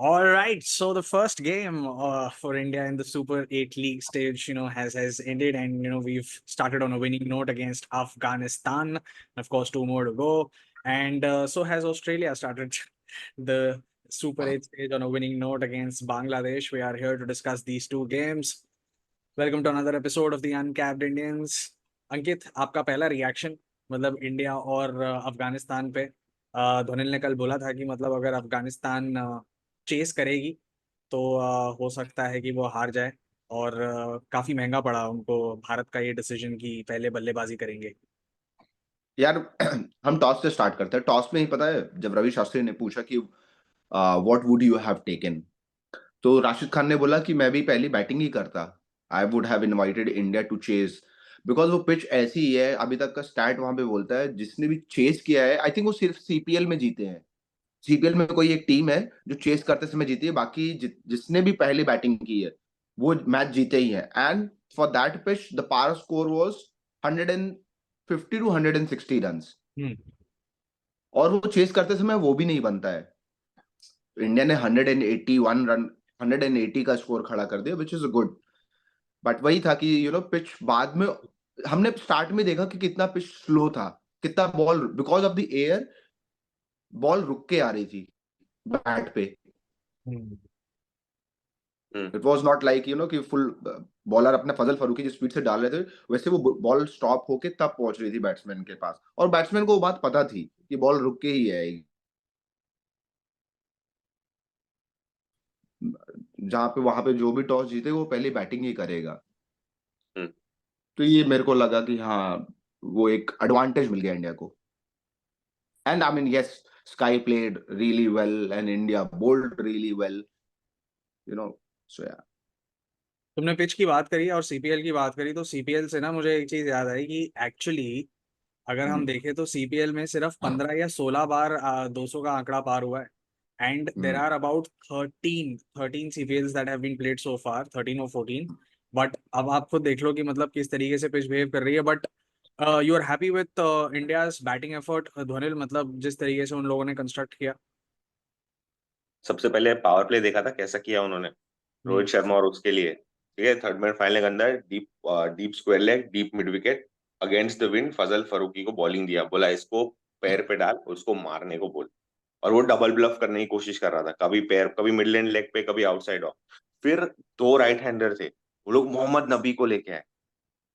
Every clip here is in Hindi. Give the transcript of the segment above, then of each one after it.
All right, so the first game for India in the Super 8 league stage, has ended, and we've started on a winning note against Afghanistan. Of course, two more to go, and so has Australia started the Super 8 stage on a winning note against Bangladesh. We are here to discuss these two games. Welcome to another episode of the Uncapped Indians. अंकित, आपका पहला रिएक्शन मतलब इंडिया और अफगानिस्तान पे। धोनिल ने कल बोला था कि मतलब अगर अफगानिस्तान चेस करेगी तो हो सकता है कि वो हार जाए, और काफी महंगा पड़ा उनको भारत का ये डिसीजन कि पहले बल्लेबाजी करेंगे। यार हम टॉस से स्टार्ट करते हैं। टॉस में ही पता है, जब रवि शास्त्री ने पूछा कि what would you have taken, तो राशिद खान ने बोला कि मैं भी पहली बैटिंग ही करता। I would have invited India to chase, because वो पिच ऐसी ही है। अभी तक का स्टैट वहां पे बोलता है जिसने भी चेस किया है, आई थिंक वो सिर्फ सीपीएल में जीते हैं। सीपीएल में कोई एक टीम है जो चेस करते समय जीती है, बाकी जिसने भी पहली बैटिंग की है वो मैच जीते ही है। And for that pitch the power score was 150 to 160 run, और वो चेस करते समय वो भी नहीं बनता है। इंडिया ने 181 रन, 180 का स्कोर खड़ा कर दिया, विच इज गुड। बट वही था कि पिच बाद में हमने स्टार्ट में देखा कि कितना पिच स्लो था, कितना ball because of the air ball रुक के आ रही थी बैट पे। इट वाज नॉट लाइक कि फुल बॉलर अपने फजल फारूकी जिस स्पीड से डाल रहे थे, वैसे वो बॉल स्टॉप होके तब पहुंच रही थी बैट्समैन के पास, और बैट्समैन को वो बात पता थी कि बॉल रुक के ही आएगी। जहां पे वहां पे जो भी टॉस जीते वो पहले बैटिंग ही करेगा। तो ये मेरे को लगा कि हाँ, वो एक एडवांटेज मिल गया इंडिया को। And I mean yes, sky played really well and India bowled really well, so yeah. तुमने पिच की बात करी और सीपीएल की बात करी, तो सीपीएल से ना मुझे एक चीज याद आई कि एक्चुअली अगर हम देखें तो सीपीएल में सिर्फ 15 या 16 बार 200 का आंकड़ा पार हुआ है। And there are about 13 CPLs that have been played so far, 13 और 14। बट अब आप खुद देख लो कि मतलब किस तरीके से पिच बिहेव कर रही है। But you are happy with India's batting effort धोनिल, मतलब जिस तरीके से उन लोगों ने कंस्ट्रक्ट किया। सबसे पहले पावर प्ले देखा था कैसा किया उन्होंने, रोहित शर्मा और उसके लिए। ठीक है, थर्ड मैन फाइनल के अंदर deep deep square leg, deep mid wicket, against the wind Fazal Farooqi को बॉलिंग दिया, बोला इसको पैर पे डाल, उसको मारने को बोल। और वो डबल ब्लफ करने की कोशिश कर रहा था, कभी पैर, कभी मिडलैंड लेग पे, कभी आउटसाइड ऑफ। फिर दो राइट हैंडर थे, वो लोग मोहम्मद नबी को लेके आए।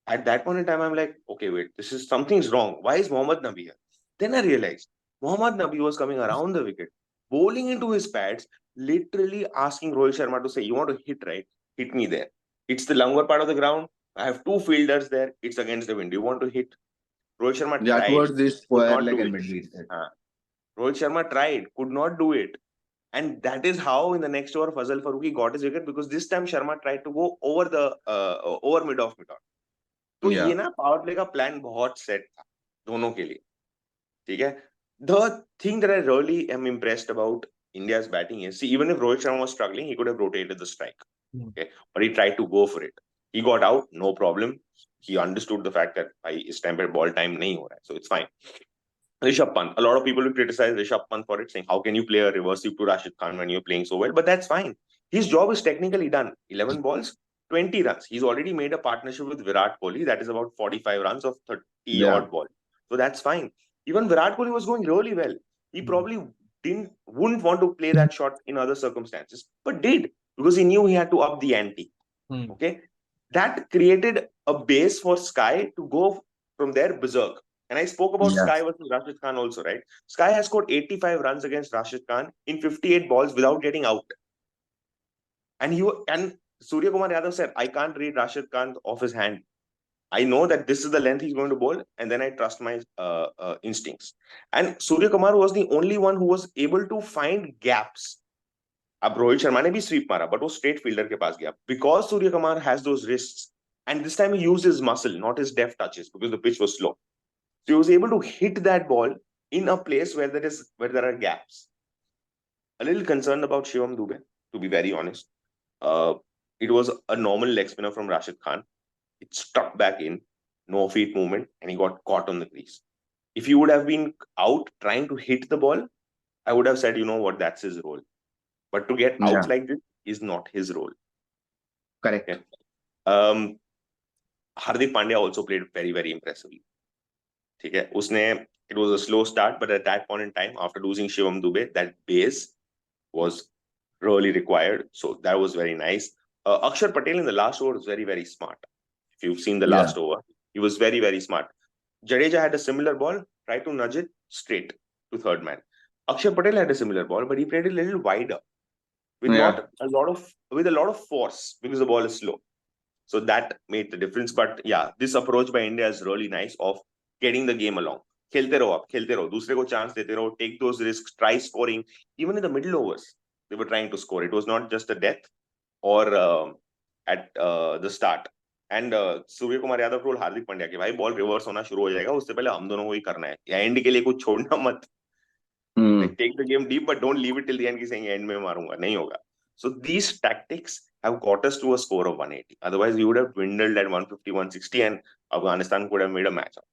At that point in time I am like, okay wait, this is something is wrong, why is Mohammad Nabi here? Then I realise Mohammad Nabi was coming around the wicket, bowling into his pads, literally asking Rohit Sharma to say, you want to hit, right? Hit me there. It's the longer part of the ground. I have two fielders there. It's against the wind. You want to hit? Rohit Sharma Yeah, tried, towards this could square not leg do and it. mid reset. Rohit Sharma tried, could not do it. And that is how in the next over Fazal Farooqi got his wicket, because this time Sharma tried to go over the over mid off mid on. तो ये ना पावर प्ले का प्लान बहुत सेट था दोनों के लिए। ठीक है, the thing that I really am impressed about India's batting is, see, even if Rohit Sharma was struggling, he could have rotated the strike. Okay, but he tried to go for it. He got out, no problem. He understood the fact that by इस time पे ball time नहीं हो रहा है, so it's fine. Rishabh Pant, a lot of people will criticize Rishabh Pant for it, saying how can you play a reverse sweep to Rashid Khan when you're playing so well? But that's fine. His job is technically done. 11 balls, 20 runs. He's already made a partnership with Virat Kohli. That is about 45 runs of 30 odd balls. So that's fine. Even Virat Kohli was going really well. He probably wouldn't want to play that shot in other circumstances, but did, because he knew he had to up the ante. Okay, that created a base for Sky to go from there berserk. And I spoke about Sky versus Rashid Khan also, right? Sky has scored 85 runs against Rashid Khan in 58 balls without getting out. And Surya Kumar Yadav said, I can't read Rashid Khan off his hand. I know that this is the length he's going to bowl, and then I trust my instincts. And Surya Kumar was the only one who was able to find gaps. अब रोहित शर्मा ने भी स्वीप मारा, बट वो स्ट्रेट फील्डर के पास गया, because Surya Kumar has those wrists, and this time he used his muscle, not his deft touches, because the pitch was slow. So he was able to hit that ball in a place where there are gaps. A little concerned about Shivam Dube, to be very honest. It was a normal leg spinner from Rashid Khan. It stuck back in, no feet movement, and he got caught on the crease. If he would have been out trying to hit the ball, I would have said, you know what, that's his role. but to get out Yeah. like this is not his role. Correct. Okay. Hardik Pandya also played very, very impressively. ठीक है, उसने it was a slow start, but at that point in time, after losing Shivam Dubey, that base was really required. So that was very nice. Akshar Patel in the last over was very, very smart. If you've seen the last over, he was very, very smart. Jadeja had a similar ball, tried to nudge it straight to third man. Akshar Patel had a similar ball, but he played a little wider with Yeah. with a lot of force because the ball is slow. So that made the difference. But yeah, this approach by India is really nice of getting the game along. खेलते रहो आप, खेलते रहो, दूसरे को चांस देते रहो, take those risks, try scoring. Even in the middle overs, they were trying to score. It was not just a death or at the start. And Surya Kumar Yadav role Hardik Pandya के भाई बॉल रिवर्स होना शुरू हो जाएगा, उससे पहले हम दोनों को ही करना है, या एंड के लिए कुछ छोड़ना मत. Take the game deep, but don't leave it till the end की saying end में मारूंगा, नहीं होगा. So these tactics have got us to a score of 180. Otherwise, we would have dwindled at 150, 160, and Afghanistan could have made a match up.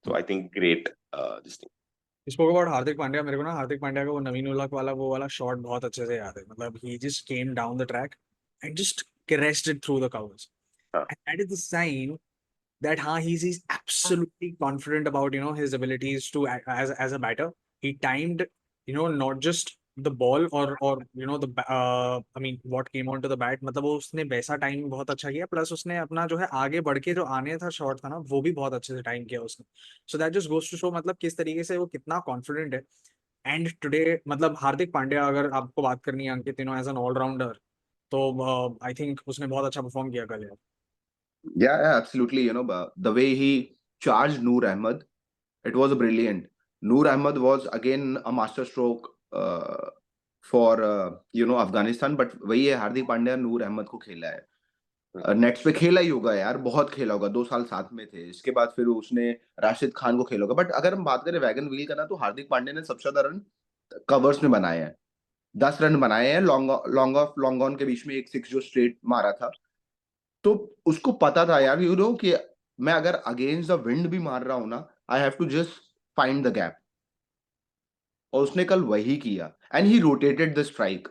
So I think great this thing. spoke about Hardik Pandya. मेरे को ना हार्दिक पांड्या का वो नवीन उलक वाला वो वाला शॉट बहुत अच्छे से याद है. मतलब he just came down the track and just caressed it through the covers. And that is the sign that he's absolutely confident about his abilities to as a batter. He timed not just the ball or the I mean what came onto the bat. मतलब वो उसने वैसा टाइम बहुत अच्छा किया, प्लस उसने अपना जो है आगे बढ़ के जो आने था शॉट था ना, वो भी बहुत अच्छे से टाइम किया उसने. So that just goes to show मतलब किस तरीके से वो कितना कॉन्फिडेंट है. एंड टुडे मतलब हार्दिक पांड्या अगर आपको बात करनी है अंकित एज एन ऑलराउंडर, तो आई थिंक उसने बहुत अच्छा परफॉर्म किया कल यार. Yeah, absolutely. The way he charged Noor Ahmed, it was brilliant. Noor Ahmed was again a master stroke for Afghanistan, but वही है, हार्दिक पांड्या नूर अहमद को खेला है. नेट्स पे खेला ही होगा यार, बहुत खेला होगा, 2 साल साथ में थे. इसके बाद फिर उसने राशिद खान को खेला होगा. बट अगर हम बात करें वैगन व्हील का ना, तो हार्दिक पांड्या ने सबसे ज्यादा रन कवर्स में बनाए हैं. 10 रन बनाए हैं लॉन्ग ऑन के बीच में, एक 6 जो स्ट्रेट मारा था. तो उसको पता था यार कि मैं अगर अगेंस्ट द विंड भी मार रहा हूं ना, I have to just find the gap. और उसने कल वही किया. And he rotated the strike.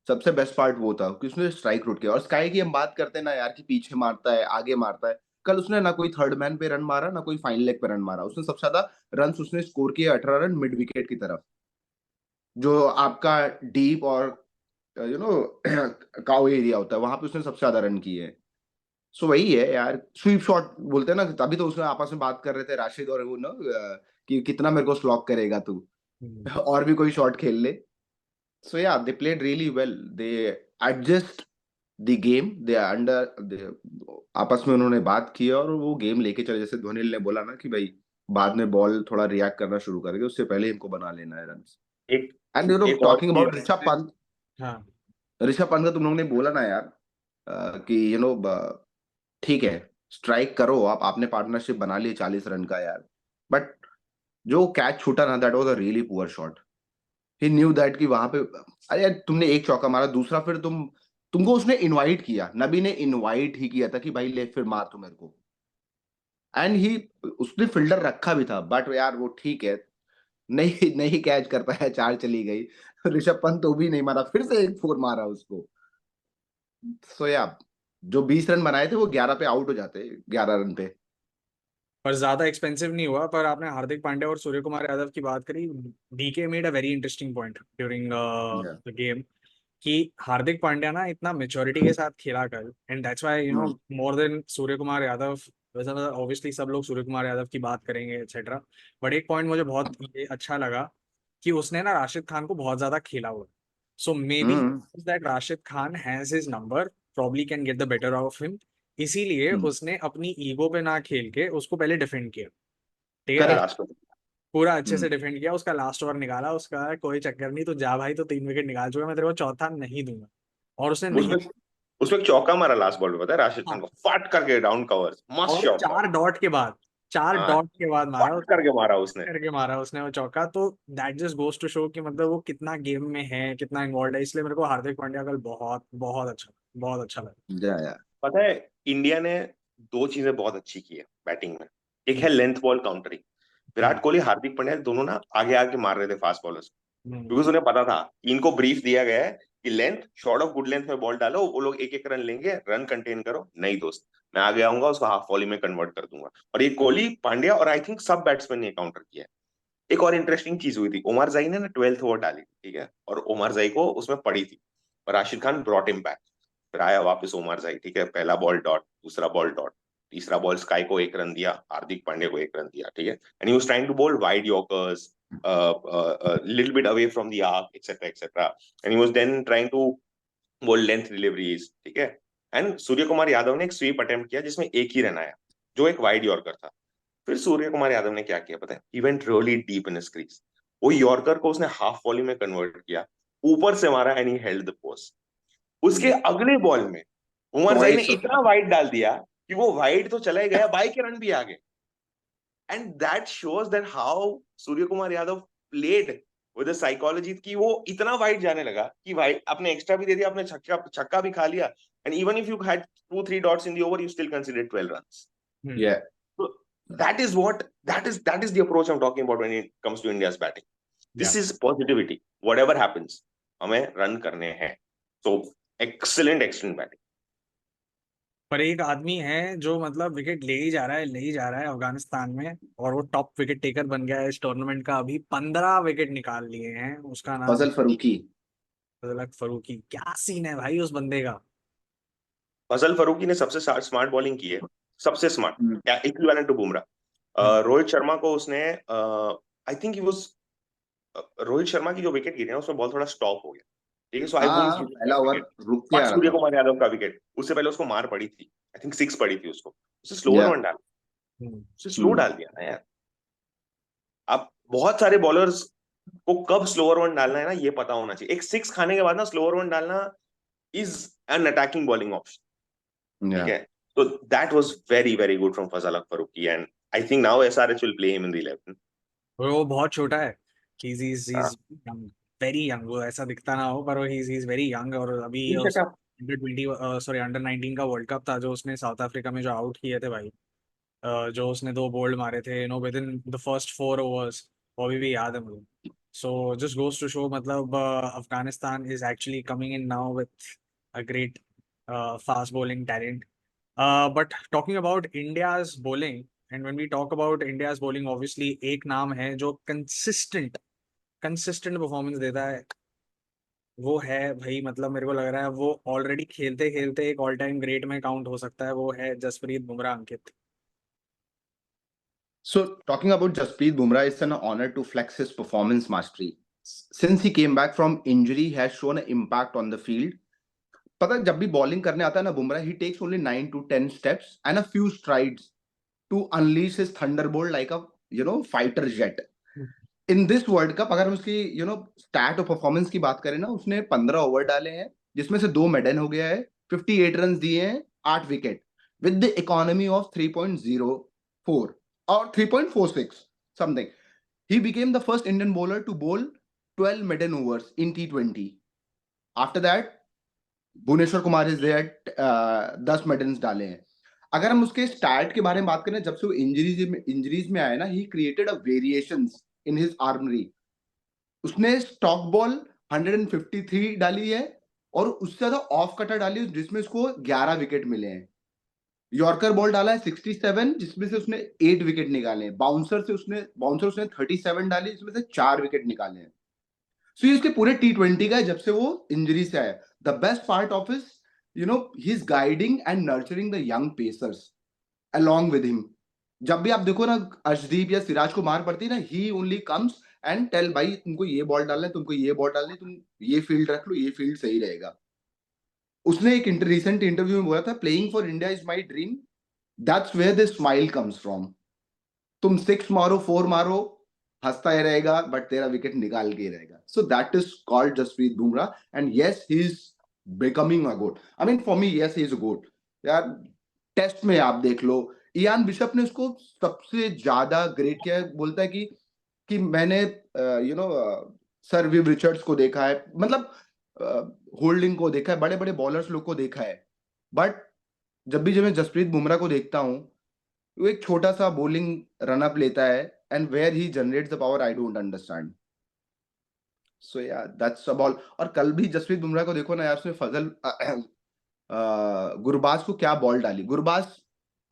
सबसे बेस्ट पार्ट वो था कि उसने स्ट्राइक रोट किया. और स्काई की हम बात करते हैं ना यार, कि पीछे मारता है, आगे मारता है. कल उसने ना कोई थर्ड मैन पे रन मारा, ना कोई फाइनल लेग पे रन मारा. उसने सबसे ज्यादा रन उसने स्कोर किए 18 रन मिड विकेट की तरफ, जो आपका डीप और काउ एरिया होता है, वहां पे उसने सबसे ज्यादा रन किए. सो वही है यार, स्वीप शॉट बोलते हैं ना. तभी तो उसमें आपस में बात कर रहे थे राशिद और वो ना, कि कितना मेरे को स्लॉक करेगा तू, और भी कोई शॉट खेल ले. So yeah, they played really well. They adjust the game. आपस में उन्होंने बात की और वो गेम लेके चले. जैसे धोनी ने बोला ना कि भाई बाद में बॉल थोड़ा रिएक्ट करना शुरू करेगा, उससे पहले इनको बना लेना है run. And talking about Rishabh Pant. Rishabh Pant का तुम लोगों ने बोला ना यार, कि ठीक है स्ट्राइक करो आप, आपने पार्टनरशिप बना ली 40 रन का यार. बट जो कैच छूटा ना, that was a really poor shot. He knew that कि वहां पे, अरे यार तुमने एक चौका मारा, दूसरा फिर तुमको उसने इनवाइट किया. नबी ने इनवाइट ही किया था कि भाई ले फिर मार तू मेरे को. एंड ही उसने फील्डर रखा भी था. बट यार वो ठीक है, नहीं नहीं कैच कर पाया, 4 चली गई. ऋषभ पंत तो भी नहीं मारा, फिर से एक 4 मारा उसको. सो यार जो 20 रन बनाए थे वो 11 पे आउट हो जाते, 11 रन पे. पर ज्यादा एक्सपेंसिव नहीं हुआ. पर आपने हार्दिक पांड्या और सूर्य कुमार यादव की बात करी. DK made a very interesting point during the game कि हार्दिक पांड्या ना इतना मेच्योरिटी के साथ खेला कल. And that's why more than Surya Kumar Yadav. वैसे ऑब्वियसली सब लोग सूर्य कुमार यादव की बात करेंगे एक्सेट्रा, बट एक पॉइंट मुझे बहुत अच्छा लगा कि उसने ना राशिद खान को बहुत ज्यादा खेला हुआ. So maybe that Rashid Khan has his number, probably can get the better of him. इसीलिए उसने अपनी ईगो पे ना खेल के उसको पहले डिफेंड किया. ठीक है, पूरा अच्छे से डिफेंड किया. उसका लास्ट ओवर निकाला, उसका कोई चक्कर नहीं, तो जा भाई, तो 3 विकेट निकाल चुका, मैं तेरे को चौथा नहीं दूंगा. और उसने नहीं, उसमें चौका मारा लास्ट बॉल पे, पता है, राशिद खान को फट करके डाउन कवर्स, मस्त शॉट. 4 डॉट के बाद मारा, फट करके मारा उसने वो चौका. तो that just goes to show कि मतलब वो कितना गेम में है, कितना इन्वॉल्व है. इसलिए मेरे को हार्दिक पांड्या कल बहुत बहुत अच्छा लगा. पता है इंडिया ने 2 चीजें बहुत अच्छी की है बैटिंग में. एक है length ball countering. Virat Kohli, Hardik Pandya दोनों ना आगे आगे मार रहे थे फास्ट बॉलर्स. क्योंकि उन्हें पता था कि इनको ब्रीफ दिया गया है कि length, short of good length में बॉल डालो, वो लोग एक एक रन लेंगे, रन कंटेन करो। नहीं दोस्त, मैं आगे आऊंगा, उसको हाफ वॉली में कन्वर्ट कर दूंगा। और ये कोहली, पांड्या और आई थिंक सब बैट्समैन ने काउंटर किया है। एक और इंटरेस्टिंग चीज हुई थी, उमर जाई ने ना 12th ओवर डाली, ठीक है, और उमर जाई को उसमें पड़ी थी, और Rashid Khan brought him back. फिर आया वापस उमर जाई, ठीक है, पहला बॉल डॉट, दूसरा बॉल डॉट, तीसरा बॉल स्काई को एक रन दिया, हार्दिक पांड्या को एक रन दिया, ठीक है, and he was trying to bowl wide yorkers, little bit away from the arc, etc., etc. And he was then trying to bowl length deliveries, ठीक है। एंड सूर्य कुमार यादव ने एक स्वीप अटेम्प्ट किया जिसमें एक ही रन आया, जो एक वाइड यॉर्कर था। फिर सूर्य कुमार यादव ने क्या किया पता है, he went really deep in his crease. वो यॉर्कर को उसने हाफ वॉली में कन्वर्ट किया, ऊपर से मारा, and he held the post. उसके अगले बॉल में उमर जाई ने इतना वाइड डाल दिया कि वो वाइड तो चला ही गया, बाई के रन भी आ गए। And that shows that how Surya Kumar Yadav played with the psychology, कि वो इतना वाइड जाने लगा कि वाइड आपने एक्स्ट्रा भी दे दिया, आपने छक्का भी खा लिया, and even if you had 2-3 dots in the over, you still consider 12 runs. Yeah. So that is the approach I'm talking about when it comes to India's batting. This is positivity. Whatever happens, हमें रन करने हैं। So excellent batting. पर एक आदमी है जो मतलब विकेट ले ही जा रहा है अफगानिस्तान में, और वो टॉप विकेट टेकर बन गया है इस टूर्नामेंट का। अभी 15 विकेट निकाल लिए हैं, उसका नाम फजल फरूकी। फजल फरूकी। क्या सीन है भाई उस बंदे का। फजल फरूकी ने सबसे स्मार्ट बॉलिंग की है, सबसे smart, equivalent to Bumrah. Rohit Sharma को उसने, I think he was, Rohit Sharma की जो विकेट गिरी है उसमें बॉल थोड़ा स्टॉप हो गया, ठीक है, सो आई वुडंट पहला ओवर रुक के आ रहा सूर्य था। कुमार यादव का विकेट, उससे पहले उसको मार पड़ी थी, आई थिंक 6 पड़ी थी उसको, उसे स्लोअर वन डाला, उसे स्लो डाल दिया ना यार। अब बहुत सारे बॉलर्स को कब स्लोअर वन डालना है ना, ये पता होना चाहिए। एक 6 खाने के बाद ना स्लोअर वन डालना is an attacking bowling option, ठीक है। So that was very good from Fazal Faruqi, and I think now SRH will play him in the 11. वो बहुत छोटा है, he's young, very young। वो ऐसा दिखता ना हो, पर वो he's very young। और अभी अंडर 20 सॉरी अंडर 19 का वर्ल्ड कप था जो उसने साउथ अफ्रीका में जो आउट किए थे भाई, जो उसने 2 बोल्ड मारे थे within the first 4 overs, वो अभी भी याद है मुझे। So just goes to show मतलब Afghanistan is actually coming in now with a great fast bowling talent. But talking about India's bowling, and when we talk about India's bowling, obviously एक नाम है जो कंसिस्टेंट परफॉर्मेंस देता है, वो है भाई, मतलब मेरे को लग रहा है वो ऑलरेडी खेलते खेलते एक ऑल टाइम ग्रेट में काउंट हो सकता है, वो है जसप्रीत बुमराह अंकित। So talking about Jasprit Bumrah, it's an honor to flex his performance mastery. Since he came back from injury, he has shown an impact on the field. पता है जब भी बॉलिंग करने आता है ना Bumrah, he takes only 9 to 10 steps and a few strides to unleash his thunderbolt like a fighter jet. In this World Cup अगर हम उसकी स्टैट और परफॉर्मेंस की बात करें ना, उसने 15 ओवर डाले हैं जिसमें से 2 मेडन हो गया है, 58 रन दिए हैं, 8 wicket, with the economy of 3.04 or 3.46 something. He became the first Indian bowler to bowl 12 maiden overs in T20. After that, Bhuvneshwar Kumar is there, 10 maidens डाले हैं। अगर हम उसके स्टार्ट के बारे में बात करें, जब से वो इंजरीज में आया ना, he created a variations in his armoury. उसने स्टॉक बॉल 153 डाली है और उससे ज्यादा ऑफ कटर डाली है जिसमें उसको 11 विकेट मिले हैं। यॉर्कर बॉल डाला है 67 जिसमें से उसने 8 विकेट निकाले हैं। बाउंसर उसने 37 डाली जिसमें से 4 विकेट निकाले हैं। सो ये उसके पूरे T20 का है जब से वो इंजरी से आया। The best part of his he is guiding and nurturing the young pacers along with him. जब भी आप देखो ना अर्शदीप या सिराज को मार पड़ती है ना, ही ओनली कम्स एंड टेल भाई तुमको ये बॉल डालना है, तुमको ये बॉल डालनी है, तुम ये फील्ड रख लो, ये फील्ड सही रहेगा। उसने एक रिसेंट इंटरव्यू में बोला था, playing for India is my dream, that's where the smile comes from. तुम 6 मारो 4 मारो, हंसता ही रहेगा, बट तेरा विकेट निकाल के ही रहेगा। So that is called Jasprit Bumrah, and yes he is becoming a goat. I mean for me yes he is a goat यार। टेस्ट में आप देख लो, इयान बिशप ने उसको सबसे ज्यादा ग्रेट किया है। बोलता है कि मैंने सर विव रिचर्ड्स को देखा है, मतलब होल्डिंग को देखा है, बड़े बड़े बॉलर्स लोग को देखा है, बट जब मैं जसप्रीत बुमराह को देखता हूँ, वो एक छोटा सा बॉलिंग रनअप लेता है, and where he generates the power I don't understand. So yeah that's a ball. और कल भी जसप्रीत बुमराह को देखो ना यार, उसने फजल गुरबाज को क्या बॉल डाली। गुरबाज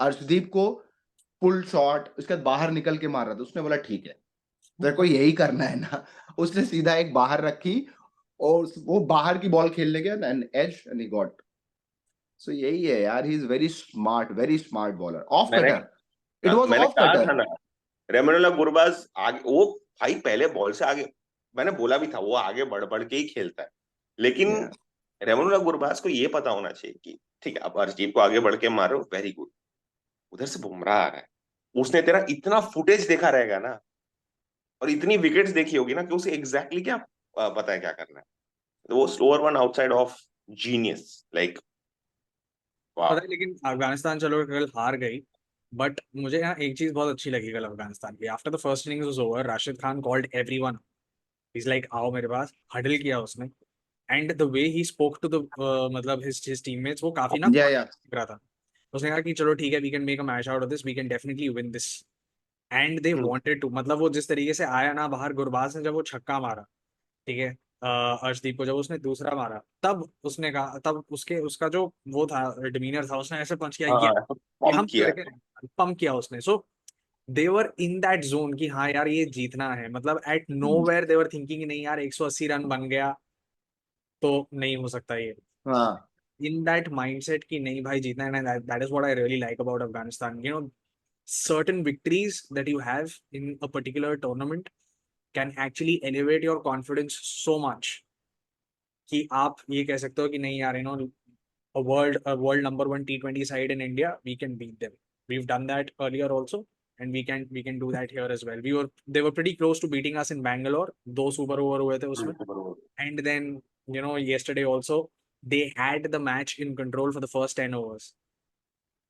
अर्शदीप को पुल शॉट उसके बाद बाहर निकल के मार रहा था, उसने बोला ठीक है तेरे को यही करना है ना। उसने सीधा एक बाहर रखी और वो बाहर की बॉल खेलने गया and edge and he got. So यही है यार, he is very smart bowler. Off मैंने कटर, इट वाज मैंने ऑफ कहा था कटर। ना, रेमोनेला गुरबाज आगे, वो भाई पहले बॉल से आगे, मैंने बोला भी था वो आगे बढ़ बढ़ के ही खेलता है, लेकिन या रेमोनेला गुरबाज को ये पता होना चाहिए कि ठीक है, अब अर्शदीप को आगे बढ़ के मारो, वेरी गुड, उधर से बुमराह आ रहा है, उसने तेरा इतना फुटेज देखा रहेगा ना, और इतनी विकेट्स देखी होगी ना, कि उसे एग्जैक्टली क्या पता है क्या करना है। तो वो slower one outside of genius, like वाह। पता है, लेकिन अफगानिस्तान चलो कल हार गई, बट मुझे यहाँ एक चीज बहुत अच्छी लगी कल अफगानिस्तान की। After the first innings was over, Rashid Khan called everyone, is like आओ मेरे पास, हडल किया उसने। And the way he spoke to the मतलब हिज टीममेट्स, वो काफी ना या लग रहा था। उसने कहा कि चलो ठीक है, we can make a match out of this, we can definitely win this. And they wanted to, मतलब वो जिस तरीके से आया ना बाहर, गुरबाज ने जब वो छक्का मारा, ठीक है, अर्शदीप को जब उसने दूसरा मारा, तब उसने कहा, तब उसके उसका जो वो था डिमीनर था, उसने ऐसे पंच किया, हाँ, ये पंप हम किया। लड़के, पंप किया उसने। सो they were in that zone कि हाँ यार ये जीतना है, मतलब at nowhere they were thinking नहीं यार 180 रन बन गया तो नहीं हो सकता ये। हाँ इन दैट माइंडसेट कि नहीं भाई जीतना है, that is what I really like about Afghanistan, you know, certain victories that you have in a particular tournament can actually elevate your confidence so much कि आप ये कह सकते हो कि नहीं यार, you know, a world number one T20 side in India, we can beat them. We've done that earlier also, and we can do that here as well. They were pretty close to beating us in Bangalore. दो super over हुए थे उसमें, and then you know yesterday also they had the match in control for the first 10 overs.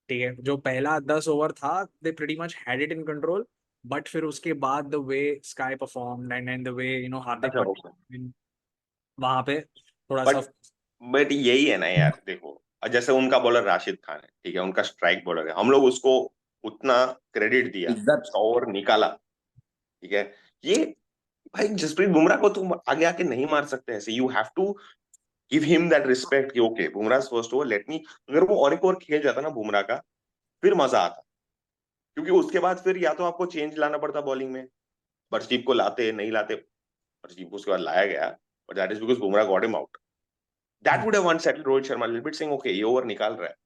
ठीक है, जो पहला 10 ओवर था they pretty much had it in control, but फिर उसके बाद the way Sky performed and the way you know हार्दिक अच्छा, ओके। पांड्या वहां पे थोड़ा सा। बट बट यही है ना यार, देखो, जैसे उनका बॉलर राशिद खान है, ठीक है, उनका स्ट्राइक बॉलर है, हम लोग उसको उतना क्रेडिट दिया, इज्जत। 100 ओवर निकाला, ठीक है। ये भाई जसप्रीत बुमराह को तुम आगे आके नहीं मार सकते ऐसे, you have to give him that respect कि okay, Bumrah first over, let me, अगर वो और एक ओवर खेल जाता ना बुमराह का, फिर मजा आता, क्योंकि उसके बाद फिर या तो आपको चेंज लाना पड़ता बॉलिंग में, हर्षदीप को लाते नहीं लाते, हर्षदीप को उसके बाद लाया गया, but that is because Bumrah got him out, that would have unsettled Rohit Sharma little bit, saying okay ये ओवर निकाल रहा है,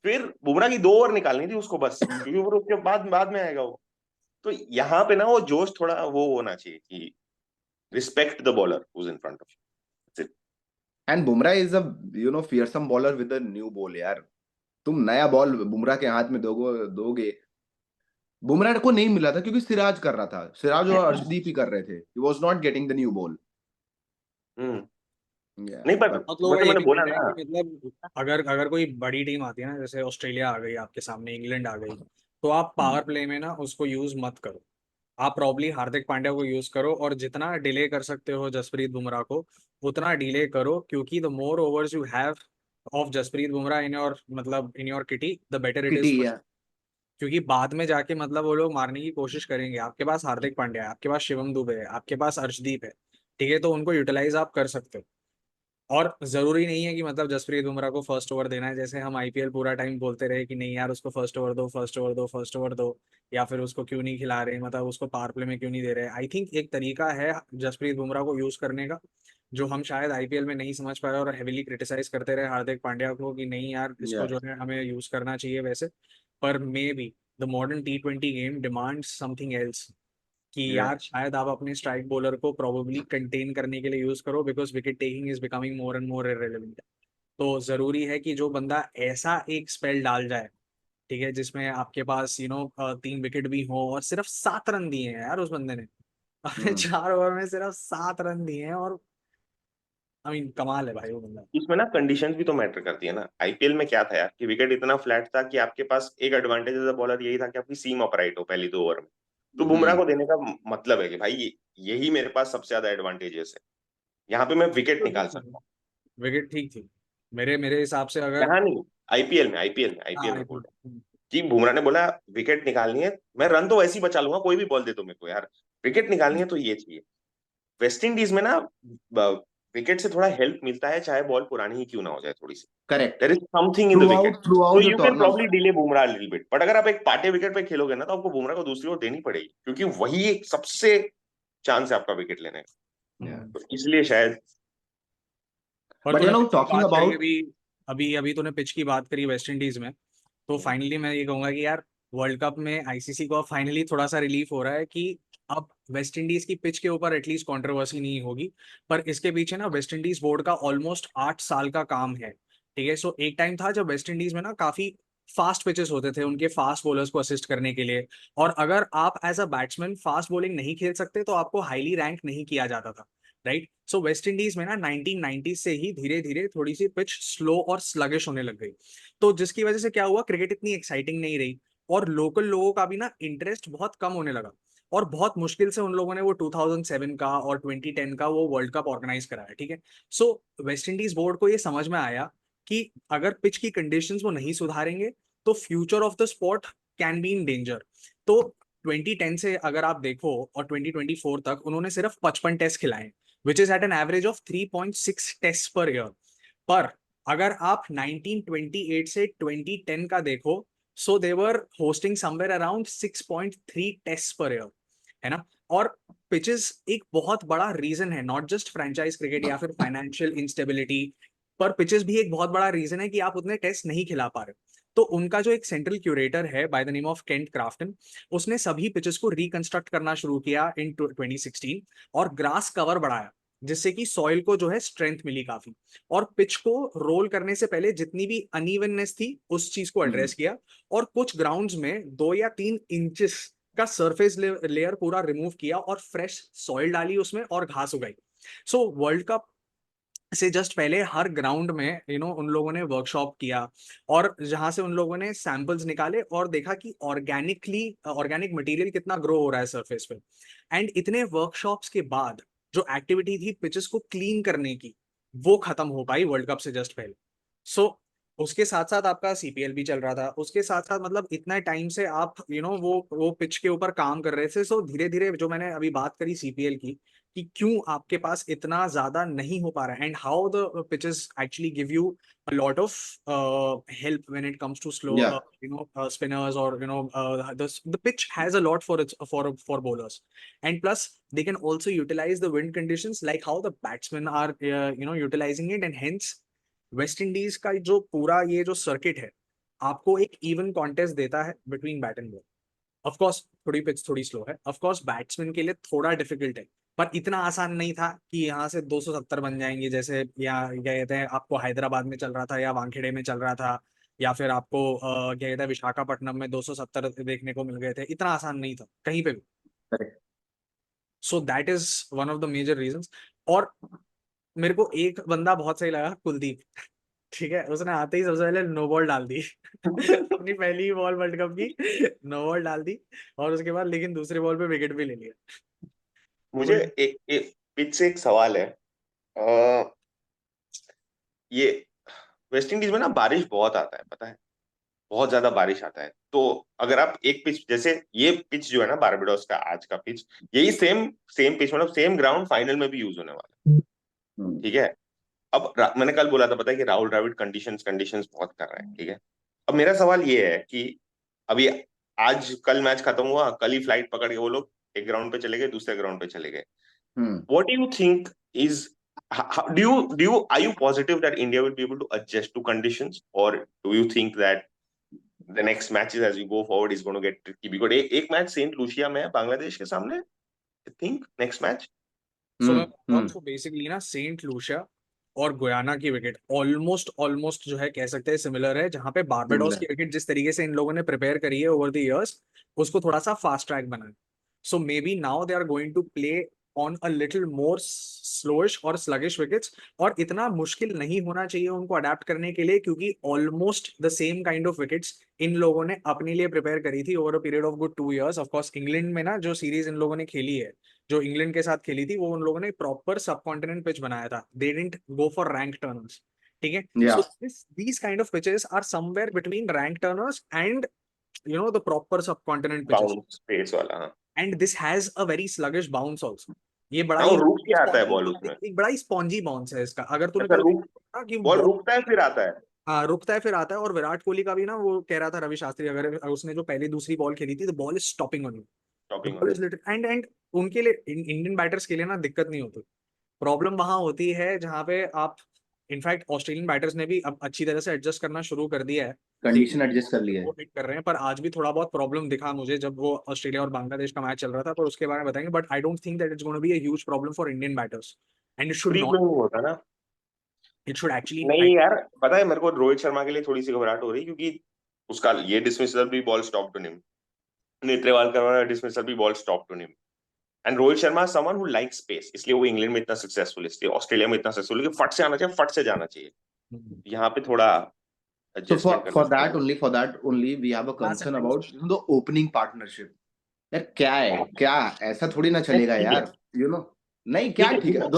फिर बुमराह की 2 ओवर निकालनी थी उसको बस, क्योंकि वो उसके बाद बाद में आएगा वो। तो यहाँ पे ना वो जोश थोड़ा वो होना चाहिए कि respect the bowler who's in front of. And Bumrah is a fearsome bowler with a new ball यार। तुम नया बॉल बुमराह के हाथ में दोगे। बुमराह को नहीं मिला था क्योंकि सिराज कर रहा था, सिराज और अर्शदीप ही कर रहे थे, he was not getting the new ball. Hmm. Yeah नहीं, पर बहुत लोगों का मतलब ये मैंने भी बोला कहना है ना। कि मतलब अगर अगर कोई बड़ी टीम आती है ना, जैसे ऑस्ट्रेलिया आ गई आपके सामने, इंग्लैंड आ गई, तो आप पावर प्ले में ना उसको यूज मत करो। आप प्रॉब्ली हार्दिक पांड्या को यूज करो, और जितना डिले कर सकते हो जसप्रीत बुमराह को उतना डिले करो, क्योंकि the more overs you have of Jasprit Bumrah in your, मतलब in your kitty, the better it kitty is. Yeah क्योंकि बाद में जाके मतलब वो लोग मारने की कोशिश करेंगे। आपके पास हार्दिक पांड्या है, आपके पास शिवम दुबे है, आपके पास अर्शदीप है, ठीक है, तो उनको यूटिलाइज आप कर सकते हो। और जरूरी नहीं है कि मतलब जसप्रीत बुमराह को फर्स्ट ओवर देना है, जैसे हम आईपीएल पूरा टाइम बोलते रहे कि नहीं यार उसको फर्स्ट ओवर दो, फर्स्ट ओवर दो, फर्स्ट ओवर दो, या फिर उसको क्यों नहीं खिला रहे, मतलब उसको पावर प्ले में क्यों नहीं दे रहे। आई थिंक एक तरीका है जसप्रीत बुमराह को यूज करने का, जो हम शायद आईपीएल में नहीं समझ पाए और हेविली क्रिटिसाइज करते रहे हार्दिक पांड्या को कि नहीं यार इसको या जो है हमें यूज करना चाहिए वैसे। पर may be the modern T20 game demands something else, कि या यार शायद आप अपने स्ट्राइक बॉलर को प्रोबेबली कंटेन करने के लिए यूज करो, because wicket taking is becoming more and more irrelevant. तो जरूरी है कि जो बंदा ऐसा एक स्पेल डाल जाए, ठीक है, जिसमें आपके पास 3 विकेट भी हो, और सिर्फ 7 रन दिए हैं यार उस बंदे ने अपने 4 ओवर में सिर्फ 7 रन दिए हैं, और आई मीन कमाल है भाई वो बंदा। इसमें ना कंडीशंस भी तो मैटर करती है ना। आईपीएल में क्या था यार, कि विकेट इतना फ्लैट था कि आपके पास एक एडवांटेज एज अ बॉलर यही था कि आपकी सीम अपराइट हो पहली 2 ओवर में। तो बुमराह को देने का मतलब है कि भाई यही मेरे पास सबसे ज्यादा एडवांटेजेस है, यहाँ पे मैं विकेट निकाल सकता हूँ। विकेट ठीक थी मेरे मेरे हिसाब से, अगर यहाँ नहीं, आईपीएल में बोल रहा हूँ कि बुमराह ने बोला विकेट निकालनी है, मैं रन तो वैसे ही बचा लूंगा, कोई भी बॉल दे दो मेरे को यार, विकेट निकालनी है तो ये चाहिए। वेस्ट इंडीज में ना विकेट से थोड़ा हेल्प मिलता है, चाहे बॉल पुरानी ही क्यों ना हो जाए थोड़ी सी. Correct. There is something in the wicket. Throughout So the you can tournament. probably delay Bumrah a little bit. But अगर आप एक पाटे विकेट पे खेलोगे ना, तो आपको बुमराह को दूसरी ओर देनी पड़ेगी, क्योंकि वही एक सबसे चांस है आपका विकेट लेने का. Yeah. तो इसलिए शायद. और But you तूने know, पिच की talking बात करी about अभी तूने पिच की बात करी वेस्ट इंडीज में, तो फाइनली मैं ये कहूंगा कि यार वर्ल्ड कप में आईसीसी को फाइनली थोड़ा सा रिलीफ हो रहा है कि अब वेस्ट इंडीज की पिच के ऊपर एटलीस्ट कंट्रोवर्सी नहीं होगी. पर इसके पीछे ना वेस्ट इंडीज बोर्ड का ऑलमोस्ट 8 साल का काम है. ठीक है. सो एक टाइम था जब वेस्ट इंडीज में ना काफी फास्ट पिचेस होते थे उनके फास्ट बॉलर्स को असिस्ट करने के लिए, और अगर आप as a batsman fast bowling नहीं खेल सकते तो आपको हाईली रैंक नहीं किया जाता था. राइट. सो वेस्ट इंडीज में ना 1990 से ही धीरे धीरे थोड़ी सी पिच स्लो और स्लगिश होने लग गई. तो जिसकी वजह से क्या हुआ, क्रिकेट इतनी एक्साइटिंग नहीं रही और लोकल लोगों का भी ना इंटरेस्ट बहुत कम होने लगा. और बहुत मुश्किल से उन लोगों ने वो 2007 का और 2010 का वो वर्ल्ड कप ऑर्गेनाइज कराया. ठीक है. सो वेस्ट इंडीज बोर्ड को ये समझ में आया कि अगर पिच की कंडीशंस वो नहीं सुधारेंगे तो future of the sport can be in danger. तो 2010 से अगर आप देखो और 2024 तक उन्होंने सिर्फ 55 टेस्ट खिलाए, which is at an average of 3.6 test per year. पर अगर आप 1928 से 2010 का देखो, so they were hosting somewhere around 6.3 test per year, है ना. और पिचेस एक बहुत बड़ा रीजन है, नॉट जस्ट फ्रेंचाइज क्रिकेट या फिर फाइनेंशियल इंस्टेबिलिटी, पर पिचेस भी एक बहुत बड़ा रीजन है कि आप उतने टेस्ट नहीं खिला पा रहे. तो उनका जो एक सेंट्रल क्यूरेटर है by the name of Kent Crafton, उसने सभी पिचेस को रिकंस्ट्रक्ट करना शुरू किया इन 2016 और ग्रास कवर बढ़ाया, जिससे कि सॉइल को जो है स्ट्रेंथ मिली काफी, और पिच को रोल करने से पहले जितनी भी अनइवननेस थी उस चीज को एड्रेस किया, और कुछ ग्राउंड्स में 2 या 3 इंचेस का सरफेस लेयर पूरा रिमूव किया और फ्रेश सॉइल डाली उसमें और घास उगाई. सो वर्ल्ड कप से जस्ट पहले हर ग्राउंड में उन लोगों ने वर्कशॉप किया, और जहां से उन लोगों ने सैंपल्स निकाले और देखा कि ऑर्गेनिक मटेरियल कितना ग्रो हो रहा है सरफेस पे. एंड इतने वर्कशॉप्स के बाद जो एक्टिविटी थी पिचेस को क्लीन करने की, वो खत्म हो पाई वर्ल्ड कप से जस्ट पहले. सो उसके साथ साथ आपका सीपीएल भी चल रहा था, उसके साथ साथ मतलब इतना टाइम से आप वो पिच के ऊपर काम कर रहे थे. सो धीरे धीरे जो मैंने अभी बात करी सीपीएल की कि क्यों आपके पास इतना ज्यादा नहीं हो पा रहा है, and how the pitches actually give you a lot of help when it comes to slow Yeah. spinners, or the pitch has a lot for bowlers, and plus they can also utilize the wind conditions like how the batsmen are utilizing it, and hence West Indies का जो पूरा ये जो सर्किट है आपको एक इवन कॉन्टेस्ट देता है between bat and ball. Of course थोड़ी पिच थोड़ी स्लो है, ऑफ कोर्स बैट्समैन के लिए थोड़ा डिफिकल्ट है, पर इतना आसान नहीं था कि यहाँ से 270 बन जाएंगे जैसे या क्या कहते हैं आपको हैदराबाद में चल रहा था या वानखेड़े में चल रहा था, या फिर आपको क्या कहते हैं विशाखापट्टनम में 270 देखने को मिल गए थे. इतना आसान नहीं था कहीं पे भी. So that is one of the major reasons. और मेरे को एक बंदा बहुत सही लगा, कुलदीप. ठीक है. उसने आते ही सबसे पहले नो बॉल डाल दी अपनी पहली बॉल वर्ल्ड कप की नो बॉल डाल दी, और उसके बाद लेकिन दूसरे बॉल पे विकेट भी ले लिया. मुझे एक पिच से एक सवाल है. ये वेस्ट इंडीज में ना बारिश बहुत आता है, पता है, बहुत ज्यादा बारिश आता है. तो अगर आप एक पिच जैसे ये पिच जो है ना बारबाडोस का आज का पिच, यही सेम पिच मतलब सेम ग्राउंड फाइनल में भी यूज होने वाला है. ठीक है. अब मैंने कल बोला था, पता है कि राहुल द्रविड़ कंडीशंस बहुत कर रहे हैं. ठीक है. अब मेरा सवाल ये है कि अभी आज कल मैच खत्म हुआ, कल ही फ्लाइट पकड़ के वो लोग एक ग्राउंड पे चले गए, दूसरे ग्राउंड पे चले गए. What do you think is are you positive that India will be able to adjust to conditions, or do you think that the next matches as you go forward is going to get tricky? Because एक मैच सेंट लूसिया में है बांग्लादेश के सामने, I think next match. So basically ना सेंट लूसिया और गुयाना की विकेट ऑलमोस्ट जो है कह सकते हैं सिमिलर है, जहां पे बारबाडोस की विकेट जिस तरीके से इन लोगों ने प्रिपेयर करी है ओवर द इयर्स उसको थोड़ा सा फास्ट ट्रैक बनाया. So maybe now they are going to play on a little more slowish और स्लगिश विकेट्स, और इतना मुश्किल नहीं होना चाहिए उनको अडेप्ट करने के लिए, क्योंकि almost the same kind of wickets in लोगों ने अपने लिए प्रिपेयर करी थी over a period of good 2 years. Of course England में ना जो सीरीज इन लोगों ने खेली है, जो इंग्लैंड के साथ खेली थी, वो उन लोगों ने प्रॉपर सब कॉन्टिनेंट पिच बनाया था. They didn't go for rank Turners. ठीक है. सो these kind of pitches are somewhere between rank turners and the proper subcontinent pitches. Bounce pace वाला. And this has a very sluggish bounce also. ये बड़ा वो ही रुक के आता है बॉल उसमें, एक बड़ा ही स्पॉन्जी बाउंस है इसका। अगर तूने ऐसा कल रुक देखा कि बॉल रुकता है फिर आता है। हाँ रुकता है फिर आता है। और विराट कोहली का भी ना, वो कह रहा था रवि शास्त्री, अगर उसने जो पहली दूसरी बॉल खेली थी, the ball is stopping on you, the topping ball is little and उनके लिए, इंडियन बैटर्स के लिए ना दिक्कत नहीं होती। प्रॉब्लम वहां होती है जहां पे आप, इनफैक्ट ऑस्ट्रेलियन बैटर्स ने भी अब अच्छी तरह से एडजस्ट करना शुरू कर दिया है, कंडीशन एडजस्ट कर लिया है। वो हिट कर रहे हैं। पर आज भी थोड़ा बहुत प्रॉब्लम दिखा मुझे जब वो ऑस्ट्रेलिया और बांग्लादेश का मैच चल रहा था, पर उसके बारे में बताएंगे। But I don't think that it's gonna be a huge problem for Indian batters and it should free not, flow होता ना। It should actually. नहीं यार, पता है मेरे को रोहित शर्मा के लिए थोड़ी सी घबराहट हो रही, क्योंकि उसका ये डिसमिसल भी बॉल स्टॉप टू हिम, नेत्रेवाल का डिसमिसल भी ball stop to him. And Rohit Sharma someone who like space, इसलिए वो इंग्लैंड में इतना सक्सेसफुल, इसलिए ऑस्ट्रेलिया में इतना सक्सेसफुल कि फट से आना चाहिए, फट से जाना चाहिए। यहाँ पे थोड़ा So एडजस्टमेंट करना for चाहिए। that only we have a concern about the opening partnership. यार क्या है, क्या ऐसा थोड़ी ना चलेगा ठीक है, यार, you know। नहीं क्या ठीक है,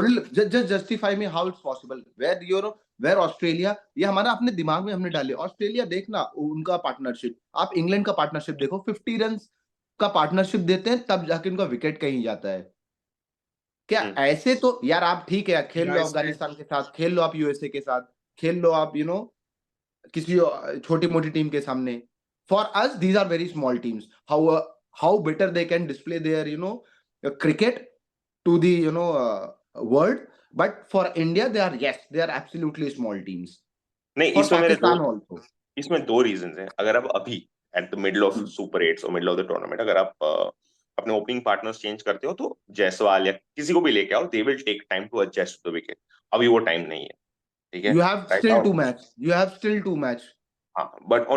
just justify me how it's possible where you know where Australia, ये हमारा अपने दिमाग में हमने डाले। ऑस्ट्रेलिया देखना उनका पार्टनरशिप, आप इंग्लैंड का पार्टनरशिप देखो, 50 रन का पार्टनरशिप देते हैं तब जाके उनका विकेट कहीं जाता है। क्या ऐसे तो यार आप ठीक है, खेल लो अफगानिस्तान के साथ, खेल लो आप यूएसए के साथ, खेल लो आप यू नो किसी छोटी मोटी टीम के सामने। For us these are very small teams, how better they can display their you know cricket to the you know world, but for India they are, yes they are absolutely small teams. नहीं, फॉर इसमें पाकिस्तान आल्सो, इसमें दो रीजंस हैं। अगर आप अभी at the middle of super eights और मिडल ऑफ द टूर्नामेंट अगर आप अपने ओपनिंग पार्टनर्स चेंज करते हो, तो जायसवाल या किसी को भी लेके आओ, they will take time to adjust to the wicket. अभी वो टाइम नहीं है, ठीक है। you have right still now, two match, you have still two match। हाँ, but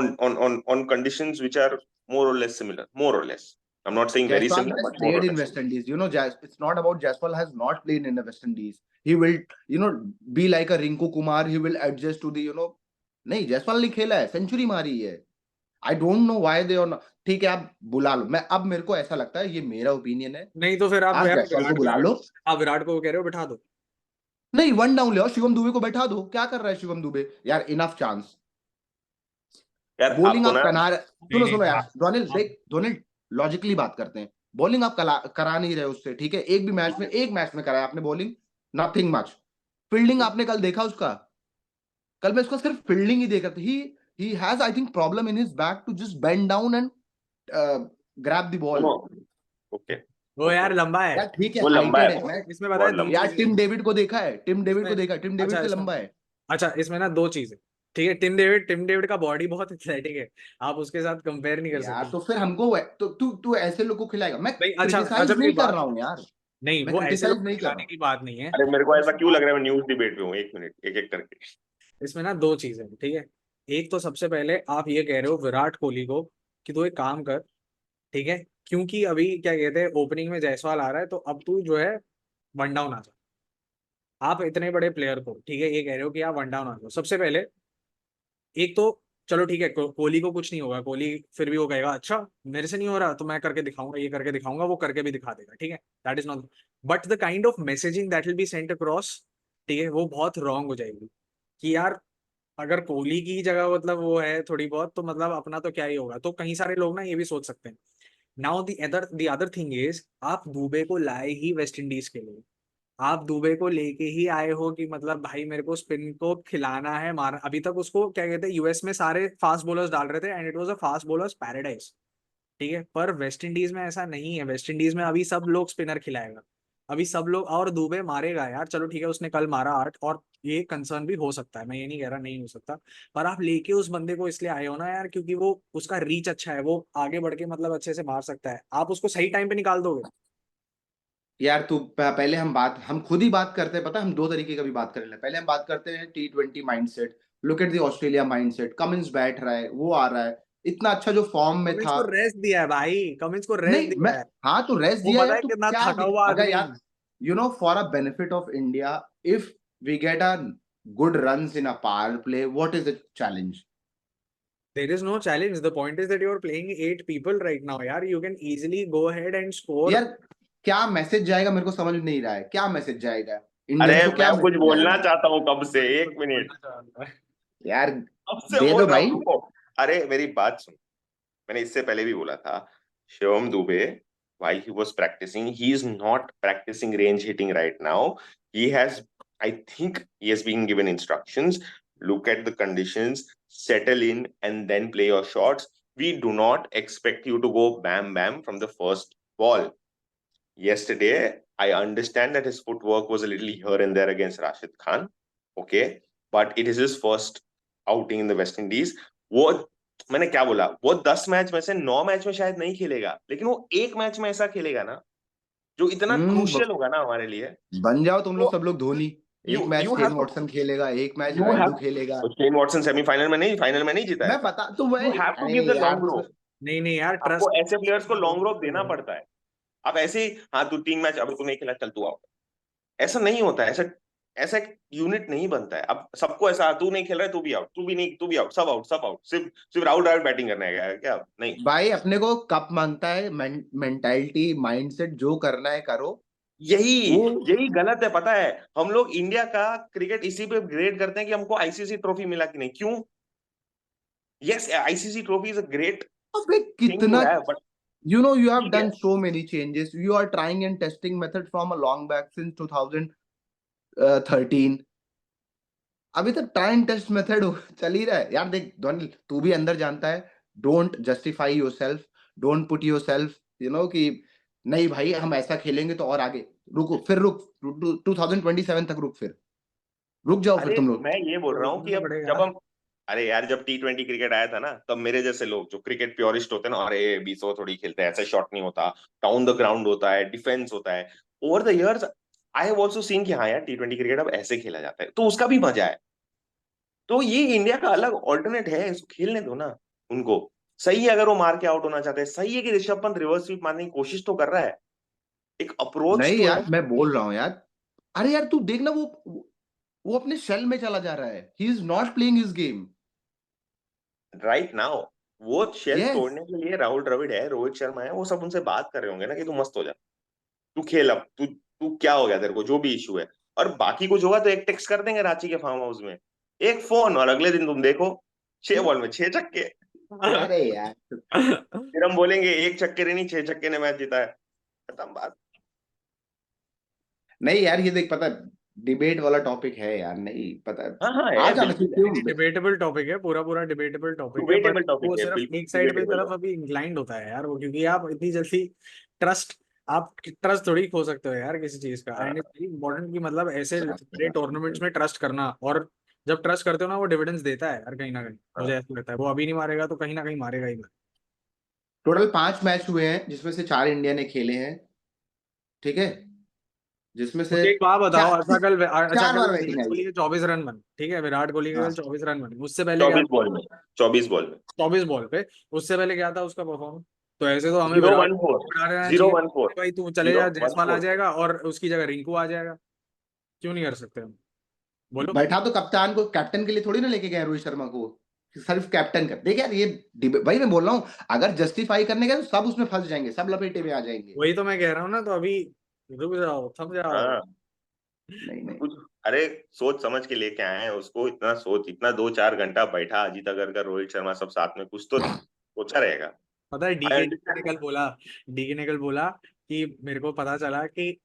on conditions which are more or less similar, more or less. I'm not saying very Jaiswal similar, has but more or played in less West similar. Indies. You know, it's not about Jaiswal has not played in the West Indies. He will, you know, be like a Rinku Kumar. He will adjust to the, you know, नहीं जायसवाल ने खेला है, सेंचुरी मारी है। I don't know why they और, ठीक है आप बुला लो। मैं अब मेरे को ऐसा लगता है, ये मेरा ओपिनियन है, नहीं तो फिर आप जायसवाल को बुला लो। आप विराट को कह रहे हो बिठा दो, नहीं वन डाउन ले आओ, शिवम दुबे को बैठा दो। क्या कर रहा है शिवम दुबे यार, इनफ चांस। यार बॉलिंग आपको आप ना, सुनो सुनो यार धोनिल, देख धोनिल, लॉजिकली बात करते हैं। बॉलिंग आप करा नहीं रहे उससे, ठीक है, एक भी मैच में, एक मैच में कराया आपने बॉलिंग, नथिंग मच। फील्डिंग आपने कल देखा उसका, कल मैं उसका सिर्फ फील्डिंग ही देख रहा था। He has I think problem in his back to just bend down and grab the ball. Okay वो यार लंबा है, यार ठीक है, वो लंबा हाइटेड है, है। इसमें पता है दो यार चीजें टिम डेविड को देखा है, टिम डेविड को इसमें। देखा है, टिम डेविड अच्छा से इसमें, लंबा है। अच्छा इसमें ना दो चीजें, ठीक है। टिम डेविड का बॉडी बहुत एथलेटिक है, आप उसके साथ कंपेयर नहीं कर यार सकते। तो फिर हमको तो तू ऐसे लोग को खिलाएगा। मैं नहीं अच्छा क्रिटिसाइज अच्छा, मेरी नहीं कर बात, रहा हूँ यार, नहीं मैं वो ऐसे लोग क्रिटिसाइज नहीं कर रहा खिलाने हूँ। की बात नहीं है। अरे मेरे को ऐसा क्यों लग रहा है मैं न्यूज डिबेट में हूँ। एक मिनट, एक एक करके। इसमें ना दो चीजें, ठीक है। एक तो सबसे पहले आप ये कह रहे हो विराट कोहली को कि तू एक काम कर, ठीक है, क्योंकि अभी क्या कहते हैं ओपनिंग में जायसवाल आ रहा है, तो अब तू जो है वन डाउन आ जा। आप इतने बड़े प्लेयर को, ठीक है, ये कह रहे हो कि आप वन डाउन आ जाओ। सबसे पहले एक तो चलो ठीक है, कोहली को कुछ नहीं होगा, कोहली फिर भी वो कहेगा अच्छा मेरे से नहीं हो रहा तो मैं करके दिखाऊंगा, ये करके दिखाऊंगा, वो करके भी दिखा देगा, ठीक है। That is not, but the kind of messaging that will be sent across, ठीक है, वो बहुत रॉन्ग हो जाएगी। कि यार अगर कोहली की जगह मतलब वो है थोड़ी बहुत, तो मतलब अपना तो क्या ही होगा। तो कई सारे लोग ना ये भी सोच सकते हैं। Now the other thing is, आप दुबे को लाए ही वेस्ट इंडीज के लिए, आप दुबे को लेके ही आए हो कि मतलब भाई मेरे को स्पिन को खिलाना है, मार। अभी तक उसको क्या कहते हैं, यूएस में सारे फास्ट बॉलर्स डाल रहे थे and it was a fast bowlers paradise, ठीक है। पर वेस्ट इंडीज में ऐसा नहीं है, वेस्ट इंडीज में अभी सब लोग स्पिनर खिलाएगा, अभी सब लोग, और दुबे मारेगा यार। चलो ठीक है उसने कल मारा 8, और ये कंसर्न भी हो सकता है, मैं ये नहीं कह रहा नहीं हो सकता, पर आप लेके उस बंदे को इसलिए आए हो ना यार, क्योंकि वो उसका रीच अच्छा है, वो आगे बढ़ के मतलब अच्छे से मार सकता है। आप उसको सही टाइम पे निकाल दोगे। यार तू पहले हम खुद ही बात करते हैं, पता है हम दो तरीके का भी बात करेंगे। पहले हम बात करते हैं T20 mindset, look at the Australia mindset. Cummins बैठ रहा है, वो आ रहा है इतना अच्छा जो फॉर्म में कमिंस था। को रेस्ट दिया है भाई, कमिंस को रेस्ट नहीं मैं, दिया है। हाँ तो रेस्ट वो दिया पता यार, है तू कितना क्या थका हुआ अगर आदमी। यार you know for a benefit of India, if we get a good runs in a power play, what is the challenge? There is no challenge. The point is that you are playing 8 people right now. यार, you can easily go ahead and score. यार क्या मैसेज जाएगा मेरे को समझ नहीं रहा है, क्या मैसेज जाएगा अरे इंडियंस को, क्या मैं कुछ मैसेज बोलना जाएगा चाहता हूँ कब से, एक मिनट यार? कब से दे बोल दो रहा भाई। हूँ। अरे मेरी बात सुन, मैंने इससे पहले भी बोला था, Shivam Dubey while he was practicing. He is not practicing range hitting right now. I think he has been given instructions. Look at the conditions, settle in, and then play your shots. We do not expect you to go bam bam from the first ball. Yesterday, I understand that his footwork was a little here and there against Rashid Khan. Okay, but it is his first outing in the West Indies. वो मैंने क्या बोला, वो 10 मैच में से 9 मैच में शायद नहीं खेलेगा, लेकिन वो एक मैच में ऐसा खेलेगा ना जो इतना क्रूशियल होगा ना हमारे लिए. बन जाओ तुम लोग सब लोग धोनी. एक मैच शेन वॉटसन खेलेगा, एक मैच रायडू खेलेगा. शेन वॉटसन सेमीफाइनल में नहीं जीता है. मैं पता तो वही. You have to give the long rope. नहीं यार, आपको ऐसे प्लेयर्स को लॉन्ग रोप देना पड़ता है. आप ऐसे ही, हाँ तू 3 मैच अब तू नहीं खेला, चल तू आउट, ऐसा नहीं होता है. ऐसा एक यूनिट नहीं बनता है. अब सबको ऐसा, तू नहीं खेल रहा है, तू भी आउट, तू भी नहीं, तू भी आउट, सब आउट. सिर्फ राहुल द्रविड़ बैटिंग करने आएगा क्या? नहीं भाई, अपने को कप मांगता है. मेंटालिटी, माइंडसेट, जो करना है करो. यही गलत है. पता है, हम लोग इंडिया का क्रिकेट इसी पे ग्रेड करते हैं कि हमको आईसीसी ट्रॉफी मिला कि नहीं. क्यों? Yes, ICC trophy is a great. कितना, you have done so many changes. You are trying and testing method from a long back since 2013. अभी तक try and test method चल ही रहा है यार. देख धोनी, तू भी अंदर जानता है. Don't justify yourself. Don't put yourself कि नहीं भाई हम ऐसा खेलेंगे तो और आगे. रुको, फिर रुक 2027 तक रुक जाओ फिर तुम लोग. मैं ये बोल रहा हूँ कि अब जब हम, अरे यार जब T20 क्रिकेट आया था ना, तब मेरे जैसे लोग जो क्रिकेट प्योरिस्ट होते हैं ना, अरे 20 ओवर थोड़ी खेलते हैं, ऐसा शॉट नहीं होता, डाउन द ग्राउंड होता है, डिफेंस होता है. Over the years I have also seen कि हाँ यार T20 क्रिकेट अब ऐसे खेला जाता है, तो उसका भी मजा है. तो ये इंडिया का अलग ऑल्टरनेट है, इसको खेलने दो ना उनको. सही है अगर वो मार के आउट होना चाहते हैं, सही है कि ऋषभ पंत रिवर्स स्वीप मारने की कोशिश तो कर रहा है, एक अप्रोच नहीं तो यार, मैं बोल रहा हूँ यार. अरे यार तू देखना, वो अपने शेल में चला जा रहा है. He is not playing his game right now. वो शेल तोड़ने के लिए राहुल द्रविड़ है, रोहित शर्मा है, वो सब उनसे बात कर रहे होंगे ना कि तू मस्त हो जा, तू खेल, अब तू क्या हो गया तेरे को, जो भी इशू है. और बाकी कुछ होगा तो एक टेक्स्ट कर देंगे रांची के फार्म हाउस में, एक फोन, और अगले दिन तुम देखो 6 बॉल में 6 छक्के. अरे यार फिर हम बोलेंगे 1 छक्के नहीं 6 छक्के ने मैच जीता है. खत्म बात. नहीं यार, ये देख, पता है डिबेट वाला टॉपिक है यार. नहीं पता है. हाँ, डिबेटेबल टॉपिक है, पूरा डिबेटेबल टॉपिक है. वो सिर्फ एक साइड पे तरफ अभी इंक्लाइंड होता है यार वो, क्योंकि आप इतनी जल्दी ट्रस्ट थोड़ी खो सकते हो यार किसी चीज का. एंड इट्स वेरी इंपॉर्टेंट कि मतलब ऐसे बड़े टूर्नामेंट्स में ट्रस्ट करना, और जब ट्रस्ट करते हो ना वो डिविडेंड्स देता है यार कहीं ना कहीं. मुझे ऐसा लगता है वो अभी नहीं मारेगा तो कहीं ना कहीं मारेगा ही. टोटल 5 मैच हुए हैं जिसमें से 4 इंडिया ने खेले हैं. ठीक है, जिसमें से एक बात बताओ, विराट कोहली के 24 रन बने. ठीक है, विराट कोहली के 24 रन बने. उससे पहले 24 बॉल पे उससे पहले क्या था उसका परफॉर्मेंस? तो ऐसे तो हमें 0-1-4 भाई तू चले जा, जायसवाल आ जाएगा और उसकी जगह रिंकू आ जाएगा. क्यों नहीं कर सकते हम? बोलो. बैठा तो कप्तान को, कैप्टन के लिए थोड़ी ना लेके गए रोहित शर्मा को, सिर्फ कैप्टन कर. देख यार, ये भाई मैं बोल रहा हूँ, अगर जस्टिफाई करने गए तो सब उसमें फंस जाएंगे, सब लपेटे में आ जाएंगे. वही तो मैं कह रहा हूँ ना. तो अभी रुक जाओ, थम जाओ. नहीं कुछ, अरे सोच समझ के लेके आए हैं उसको. इतना 2-4 घंटा बैठा अजीत अगरकर, रोहित शर्मा सब साथ में, कुछ तो सोचा रहेगा. पता है डीके ने कल बोला कि मेरे को पता चला कि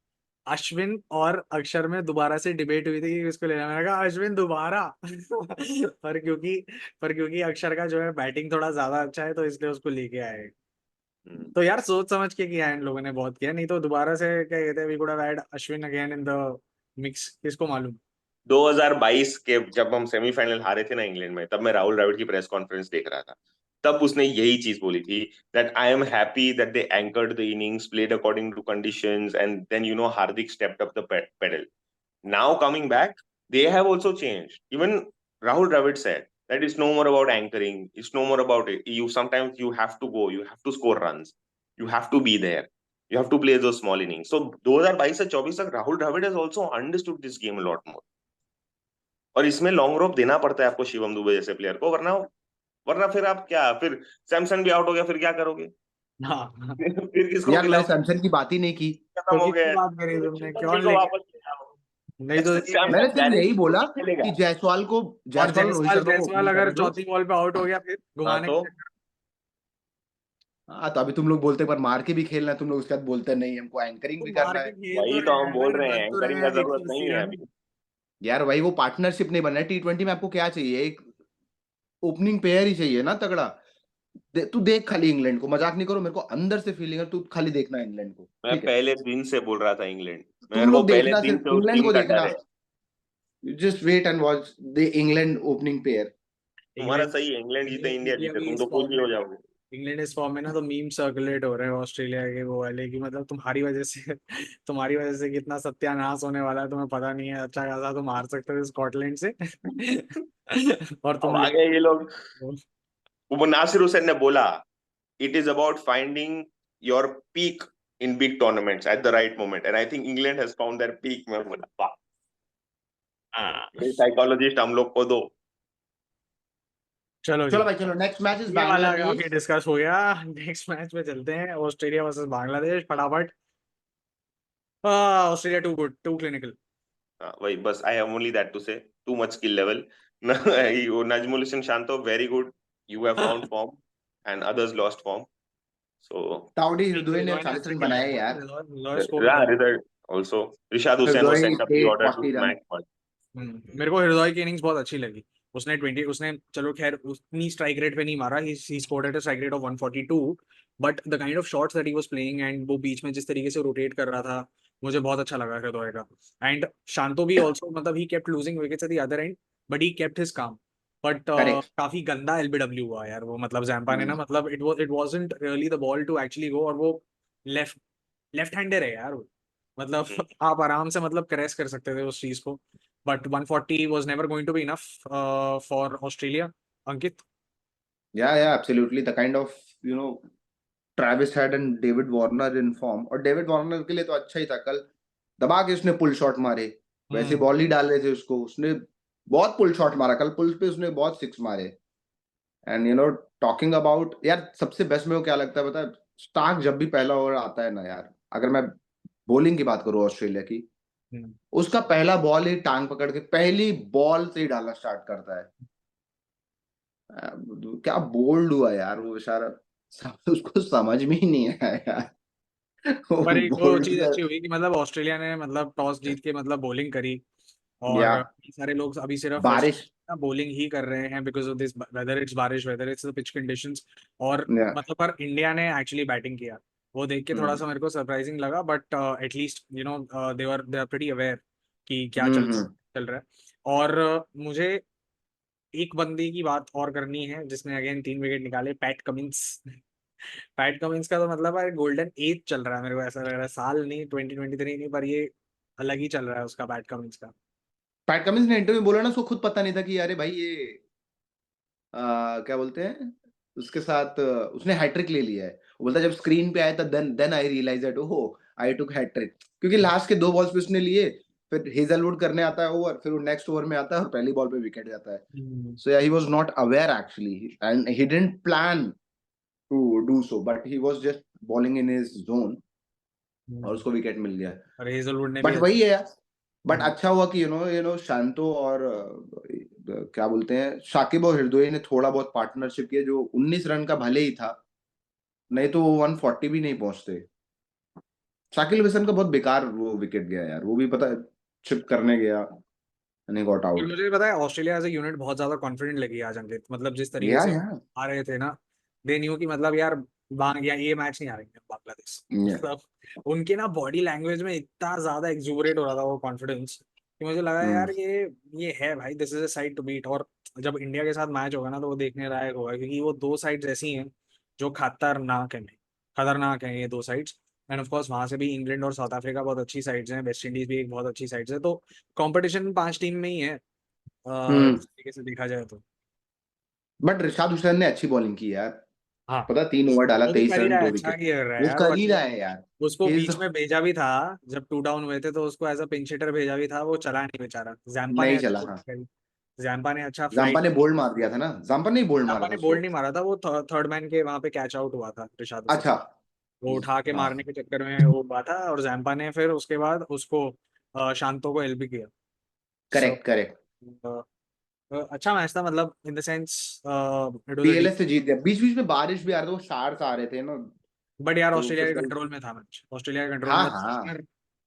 अश्विन और अक्षर में दोबारा से डिबेट हुई थी कि किसको लेना. मैंने कहा अश्विन दोबारा. पर क्योंकि अक्षर का जो है बैटिंग थोड़ा ज्यादा अच्छा है तो इसलिए उसको लेके आए. तो यार सोच समझ के किया इन लोगों ने, बहुत किया. नहीं तो दोबारा से क्या कहते हैं, we could have had Ashwin again in the mix. किसको मालूम. 2022 के जब हम सेमीफाइनल हारे थे ना इंग्लैंड में, तब मैं राहुल द्रविड़ की प्रेस कॉन्फ्रेंस देख रहा था. तब उसने यही चीज बोली थी, that I am happy that they anchored the innings, played according to conditions, and then Hardik stepped up the pedal. Now coming back, they have also changed. Even Rahul Dravid said that it's no more about anchoring, it's no more about it. Sometimes you have to go, you have to score runs, you have to be there, you have to play those small innings. So 2022 से 24 तक Rahul Dravid has also understood this game a lot more. और इसमें लॉन्ग रोप देना पड़ता है आपको शिवम दुबे जैसे प्लेयर को, वरना फिर आप क्या, फिर सैमसन भी आउट हो गया, फिर क्या करोगे? फिर किसको यार, मैं सैमसन की बात ही नहीं की. खत्म हो गया. बात करी तुमने, क्यों नहीं? तो मैंने सिर्फ यही बोला कि जायसवाल अगर चौथी बॉल पे आउट हो गया फिर घुमाने. हाँ, तो अभी तुम लोग बोलते पर मार के भी खेलना है, तुम लोग उसके बाद बोलते नहीं हमको एंकरिंग तो भी मार करना के है। खेल तो वही तो रहे हम हैं बोल यार, रहे हैं, बन तो रहे एंकरिंग का हैं जरूरत 180 नहीं है रन। अभी। यार भाई वो पार्टनरशिप नहीं बनना है T20 में, आपको क्या चाहिए, एक ओपनिंग पेयर ही चाहिए ना तगड़ा। तू देख खाली इंग्लैंड को, मजाक नहीं करो, मेरे को अंदर से फीलिंग है, तू खाली देखना इंग्लैंड को, मैं ठीक है। पहले दिन से बोल रहा था इंग्लैंड, तुम मेरे को लोग पहले देखना, दिन सिर्फ से उस इंग्लैंड टीम को का डर देखना, है। Just wait and watch the England opening pair. तुम्हारा इंग्लैंड सही है, इंग्लैंड जीते इंग्लैंड इंडिया भी जीते, अभी तुम इस तो खुश फॉर्म ही में हो जाओगे। इंग्लैंड इस फॉर्म में ना, तो मीम सर्कुलेट हो रहे हैं ऑस्ट्रेलिया के वो वाले की, मतलब तुम्हारी वजह से तुम्हारी वजह से कितना सत्यानाश होने वाला है तुम्हें पता नहीं है। अच्छा खासा तुम हार सकते हो स्कॉटलैंड से और अब तुम ले आगे ये लोग, वो नासिर हुसैन ने बोला, it is about finding your peak in big tournaments at the right moment, and I think England has found there peak. मैं बोला वाह, हाँ। ये साइकोलॉजिस्ट हम लोग को दो। चलो जी, चलो भाई चलो, नेक्स्ट मैच इज ये वाला काफी बांग्लादेश। डिस्कस हो गया। नेक्स्ट मैच में चलते हैं, ऑस्ट्रेलिया वर्सेस बांग्लादेश फटाफट। Australia too good, too clinical. वही बस, I have only that to say, too much skill level. Najmul Hasan Shanto very good, you have found form and others lost form, so Towhid Hridoy ने हृदय ने 40 अच्छा रन खेला बनाए है, यार। हृदय स्कोर कर। Result also Rishad Hussain was हृदय sent up the थे order to 40 run. smack, but मेरे को हृदय की इनिंग्स बहुत अच्छी लगी। उसने 20, उसने चलो खैर उतनी स्ट्राइक रेट पे नहीं मारा, he scored at a strike rate of 142, but the kind of shots that he was playing and वो बीच में जिस तरीके से रोटेट कर रहा था, मुझे बहुत अच्छा लगा हृदय का। एंड शांतो भी ऑल्सो, मतलब he kept losing wickets at the other and, but he kept his calm. But correct. काफी गंदा एलबीडब्ल्यू हुआ यार वो, मतलब जैम्पा ने ना, मतलब it wasn't really the ball to actually go, और वो लेफ्ट लेफ्ट हैंडर है यार वो, मतलब आप आराम से मतलब क्रैश कर सकते थे उस चीज को। But 140 was never going to be enough for Australia. Ankit? या absolutely the kind of Travis head and David Warner in form, और डेविड वार्नर के लिए तो अच्छा ही था, कल दबा के उसने पुल शॉट मारे, वैसे Hmm. बॉल ही डाल रहे थे उसको, उसने बहुत पुल शॉट मारा कल, पुल पे उसने बहुत सिक्स मारे। एंड टॉकिंग अबाउट यार, सबसे बेस्ट मेरे को क्या लगता है पता है, स्टार्क जब भी पहला ओवर आता है ना यार, अगर मैं बॉलिंग की बात करूँ ऑस्ट्रेलिया की, Hmm. उसका पहला बॉल ही टांग पकड़ के पहली बॉल से ही डालना स्टार्ट करता है। क्या बोल्ड हुआ यार वो बेचारा, उसको समझ में ही नहीं आया यार वो पर एक वो बोल्ड चीज से। अच्छी हुई कि मतलब ऑस्ट्रेलिया ने मतलब टॉस जीत के मतलब बॉलिंग करी, और या सारे लोग अभी सिर्फ बारिश। बॉलिंग ही कर रहे हैं because of this, whether it's बारिश, whether it's the pitch conditions, और या मतलब पर इंडिया ने एक्चुअली बैटिंग किया, वो देख के थोड़ा सा मेरे को सरप्राइजिंग लगा, but at least they are pretty aware कि क्या हम्म। चल रहा है। और मुझे एक बंदे की बात और करनी है जिसने अगेन 3 विकेट निकाले, पैट कमिंस। पैट कमिंस का तो मतलब है गोल्डन एज चल रहा है, मेरे को ऐसा लग रहा है, साल नहीं 2023 नहीं, पर ये अलग ही चल रहा है उसका, पैट कमिंस का। पैट कमिंस ने इंटरव्यू में बोला ना, उसको खुद पता नहीं था कि अरे भाई ये क्या बोलते हैं, उसके साथ उसने हैट्रिक ले लिया है। वो बोलता जब स्क्रीन पे आया था, देन आई रियलाइज दैट ओहो आई टुक हैट्रिक, क्योंकि लास्ट के 2 बॉल्स पे उसने लिए, फिर हेजलवुड करने आता है ओवर, फिर वो नेक्स्ट ओवर में आता है और पहली बॉल पे विकेट जाता है। हम्म। सो या he was not aware actually and he didn't plan to do so, but he was just bowling in his zone और उसको विकेट मिल गया। और हेजलवुड ने भी बट वही है यार, बट हम्म, अच्छा हुआ कि शांतो और क्या बोलते हैं, शाकिब और हृदय ने थोड़ा बहुत पार्टनरशिप किया, जो 19 रन का भले ही था, नहीं तो वो 140 भी नहीं पहुंचते। शाकिब हसन का बहुत बेकार वो विकेट गया यार, वो भी पता है, चिप करने गया एंड गॉट और आउट। मुझे पता है ऑस्ट्रेलिया एज ए यूनिट बहुत ज्यादा कॉन्फिडेंट लगी आज अंकित, मतलब जिस तरीके से या आ रहे थे ना, दे न्यू कि मतलब यार या ये मैच नहीं आ रही है बांग्लादेश, या मतलब उनके ना बॉडी लैंग्वेज में इतना ज्यादा एक्सूबरेट हो रहा था वो कॉन्फिडेंस, कि मुझे लगा हम्म यार ये है भाई, this is a side to beat. और जब इंडिया के साथ मैच होगा ना, तो वो देखने लायक होगा, क्योंकि वो दो साइड्स ऐसी हैं जो खतरनाक है ये दो साइड्स। एंड ऑफ कोर्स वहां से भी इंग्लैंड और साउथ अफ्रीका बहुत अच्छी साइड्स हैं, वेस्ट इंडीज भी एक बहुत अच्छी साइड्स है, तो कंपटीशन 5 टीम में ही है, हम्म। जिस तरीके से देखा जाए तो। बट रिशाद हुसैन ने अच्छी बॉलिंग की यार, हाँ, पता 3 ओवर डाला, वो तो 23 कर ही रन रहा है, 2 अच्छा विकेट। किया कर रहा है वो यार वो, कर ही रहा अच्छा। है यार। उसको He is बीच the- में भेजा भी था, जब 2 डाउन हुए थे तो उसको एज अ पिंच हिटर भेजा भी था, वो चला नहीं बेचारा। जैम्पा ने नहीं अच्छा चला, हाँ। bowling करी, जैम्पा ने अच्छा जाम्पा फ्लाइट, ने बोल्ड मार दिया था ना, जाम्पा ने ही बोल्ड जैम्पा मारा था ने बोल्ड उसको। नहीं मारा था, वो थर्ड मैन के वहां पे कैच आउट हुआ था ऋषाद हुसैन, अच्छा। वो उठा के हाँ। मारने के चक्कर में वो हुआ था, और जैम्पा ने फिर उसके बाद उसको शांतो को एलबी किया। So correct correct. अच्छा मैच था, मतलब in the sense it was PLS से जीत गया, बीच बीच में बारिश भी आ रही थी, वो शार्स आ रहे थे ना, बट यार तो ऑस्ट्रेलिया के फिर कंट्रोल में था मैच, ऑस्ट्रेलिया के कंट्रोल हाँ में। हाँ वार्नर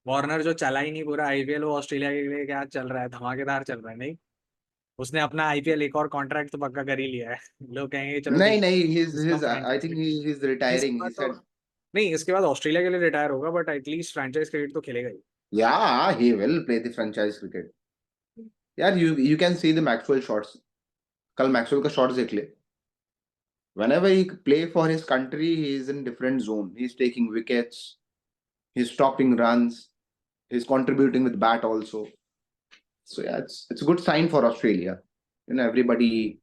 वार्नर जो चला ही नहीं पूरा आईपीएल, वो ऑस्ट्रेलिया के लिए क्या चल रहा है, धमाकेदार चल रहा है नहीं। उसने अपना आईपीएल एक और कॉन्ट्रैक्ट तो पक्का कर ही लिया है। लोग कहेंगे चलो नहीं ठीक नहीं, है, his I think he is इसके retiring, he बाद तो said. नहीं, इसके बाद ऑस्ट्रेलिया के लिए रिटायर होगा, बट एटलीस्ट फ्रेंचाइज क्रिकेट तो खेलेगा ही। Yeah, he will play the franchise cricket. यार you can see the Maxwell shots. कल मैक्सवेल का शॉट्स देख ले. Whenever he play for his country, he is in different zone. He's taking wickets. He's stopping runs. He's contributing with bat also. So yeah, it's a good sign for Australia. You know, everybody.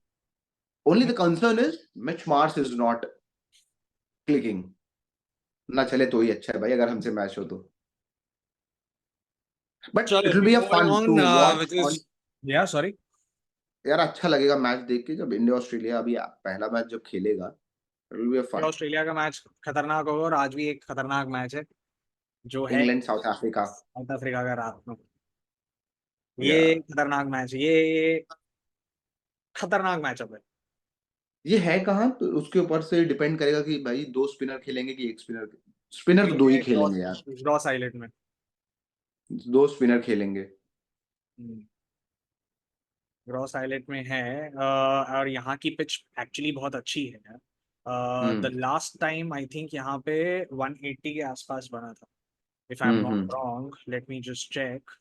Only the concern is Mitch Marsh is not clicking. ना चले तो ही अच्छा है भाई, अगर हमसे मैच हो तो. But चलो it will be a moving fun to on, watch which on. Is या सॉरी। यार अच्छा लगेगा मैच देख के, जब इंडिया ऑस्ट्रेलिया अभी पहला मैच जब खेलेगा. It will be a fun. Australia का मैच खतरनाक होगा, और आज भी एक खतरनाक मैच है जो है England South Africa. South Africa का रात में। ये Yeah. खतरनाक मैच, ये खतरनाक मैचअप है। ये है कहाँ, तो उसके ऊपर से डिपेंड करेगा कि भाई दो स्पिनर खेलेंगे कि एक स्पिनर. स्पिनर तो दो ही ये खेलेंगे यार. रॉस आइलैंड में। दो स्पिनर खेलेंगे. रॉस आइलैंड में है, और यहाँ की पिच एक्चुअली बहुत अच्छी है। The last time I think यहाँ पे 180 के आसपास बना था, if I am not wrong, let me just check.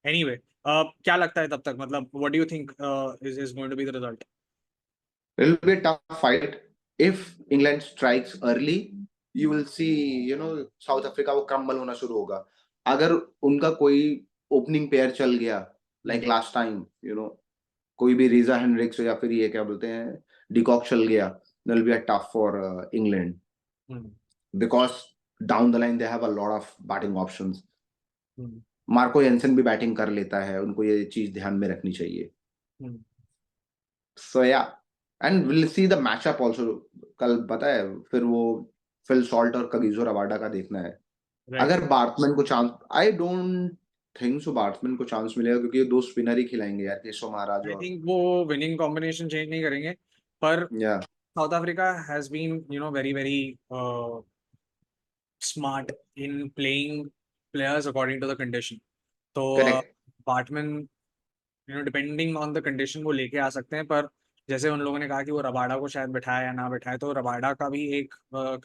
Anyway, क्या लगता है तब तक, मतलब what do you think is going to be the result? It will be a tough fight. If England strikes early, you will see, you know, South Africa वो क्रम्बल होना शुरू होगा. अगर उनका कोई ओपनिंग पेयर चल गया, like last time, you know, कोई भी रीजा हेनरिक्स या फिर ये क्या बोलते हैं, डिकॉक चल गया, that will be a tough for England. Because down the line they have a lot of batting options. Marco Jansen भी बैटिंग कर लेता है, उनको ये चीज ध्यान में रखनी चाहिए. So yeah, and we'll see the matchup also. कल पता है फिर वो फिल सॉल्ट और कगिसो रबाडा का देखना है. अगर बार्टमैन को chance, I don't think so Baartman को चांस मिलेगा, क्योंकि ये दो स्पिनर ही खिलाएंगे यार, केशव महाराज. आई थिंक वो विनिंग कॉम्बिनेशन चेंज नहीं करेंगे, पर South Africa has been very very smart in playing players according to the condition. तो Baartman depending on the condition वो लेके आ सकते हैं, पर जैसे उन लोगों ने कहा कि वो रबाडा को शायद बिठाए या ना बिठाए, तो रबाडा का भी एक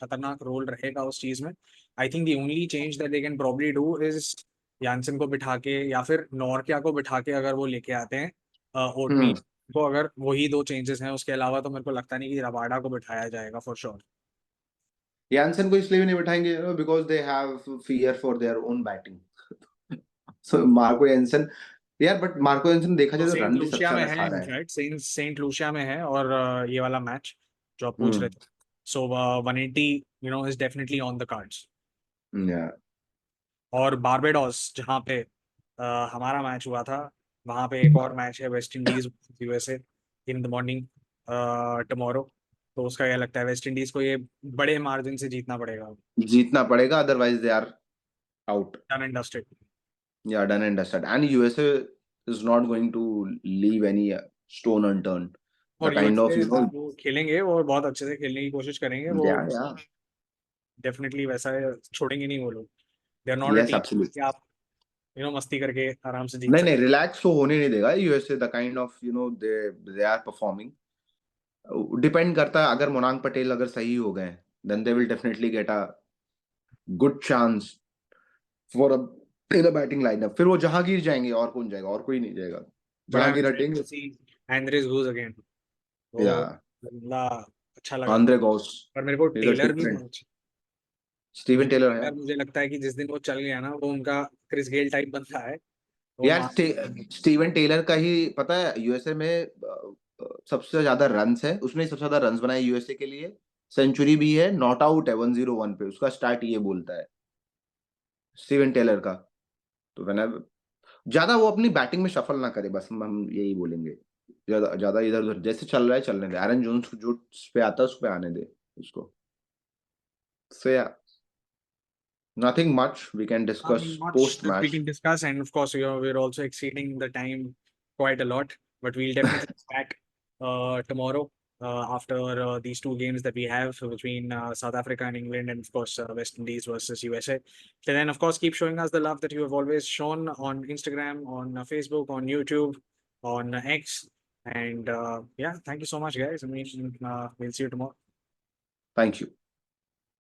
खतरनाक रोल रहेगा उस चीज में। I think the only change that they can probably do is Janssen को बिठा के या फिर नॉर्किया को बिठा के अगर वो लेके आते हैं ओटनी को, अगर वही दो चेंजेस हैं, उसके अलावा तो मेरे को लगता नहीं कि रबाडा को बिठाया जाएगा फॉर श्योर। यानसन को इसलिए भी नहीं बिठाएंगे because they have fear for their own batting. So Marco Jansen, यार बट मार्को जेनसन देखा जाए तो रन भी सबसे ज्यादा खा रहा है. सेंट लूसिया में है, और ये वाला मैच जो आप पूछ रहे थे, सो 180 is definitely on the cards. और बारबेडोस जहाँ पे हमारा मैच हुआ था, वहां पे एक और मैच है, West Indies USA in the morning tomorrow. तो उसका क्या लगता है, वेस्ट इंडीज को ये बड़े मार्जिन से जीतना पड़ेगा, otherwise they are out. Done and dusted. Yeah, done and dusted. And USA is not going to leave any stone unturned. और The kind of, you know, वो खेलेंगे, वो बहुत अच्छे से खेलने की कोशिश करेंगे, वो yeah. डेफिनेटली वैसा छोड़ेंगे नहीं वो लोग। They are not a Yes, team absolutely. कि आप मस्ती करके आराम से जीत नहीं सकते। नहीं, रिलैक्स तो होने नहीं देगा USA. The kind of they are performing. Depend करता है, अगर मोनांग पटेल अगर सही हो गए, then they will definitely get a good chance for a in a batting lineup. फिर वो जहांगीर जाएंगे, और कौन जाएगा, और कोई नहीं जाएगा. जहांगीर हटेंगे. एंड्रेस गूज अगेन, या अच्छा लगा। आंद्रे गॉस, पर मेरे को टेलर भी स्टीवन टेलर है. मुझे लगता है कि जिस दिन वो चल गया ना, वो उनका क्रिस गेल टाइप बनता है यार स्टीवन टेलर का ही पता है यूएसए में सबसे ज्यादा रन्स है, उसने सबसे ज्यादा रन्स बनाए यूएसए के लिए. सेंचुरी भी है, नॉट आउट है 101 पे. उसका स्टार्ट ये बोलता है स्टीवन टेलर का. तो मैंने ज्यादा वो अपनी बैटिंग में शफल ना करे, बस हम यही बोलेंगे. ज्यादा ज्यादा इधर उधर जैसे चल रहा है चलने दे. एरन जोन्स जो पे आता है उस पे आने दे उसको. So yeah, nothing much we can discuss post match. We can discuss, and of course we're also exceeding the time quite a lot. but we'll definitely be back tomorrow after these two games that we have between South Africa and England, and of course West Indies versus USA. So then, of course, keep showing us the love that you have always shown on Instagram, on Facebook, on YouTube, on X. And yeah, thank you so much, guys. I mean, we'll see you tomorrow. Thank you.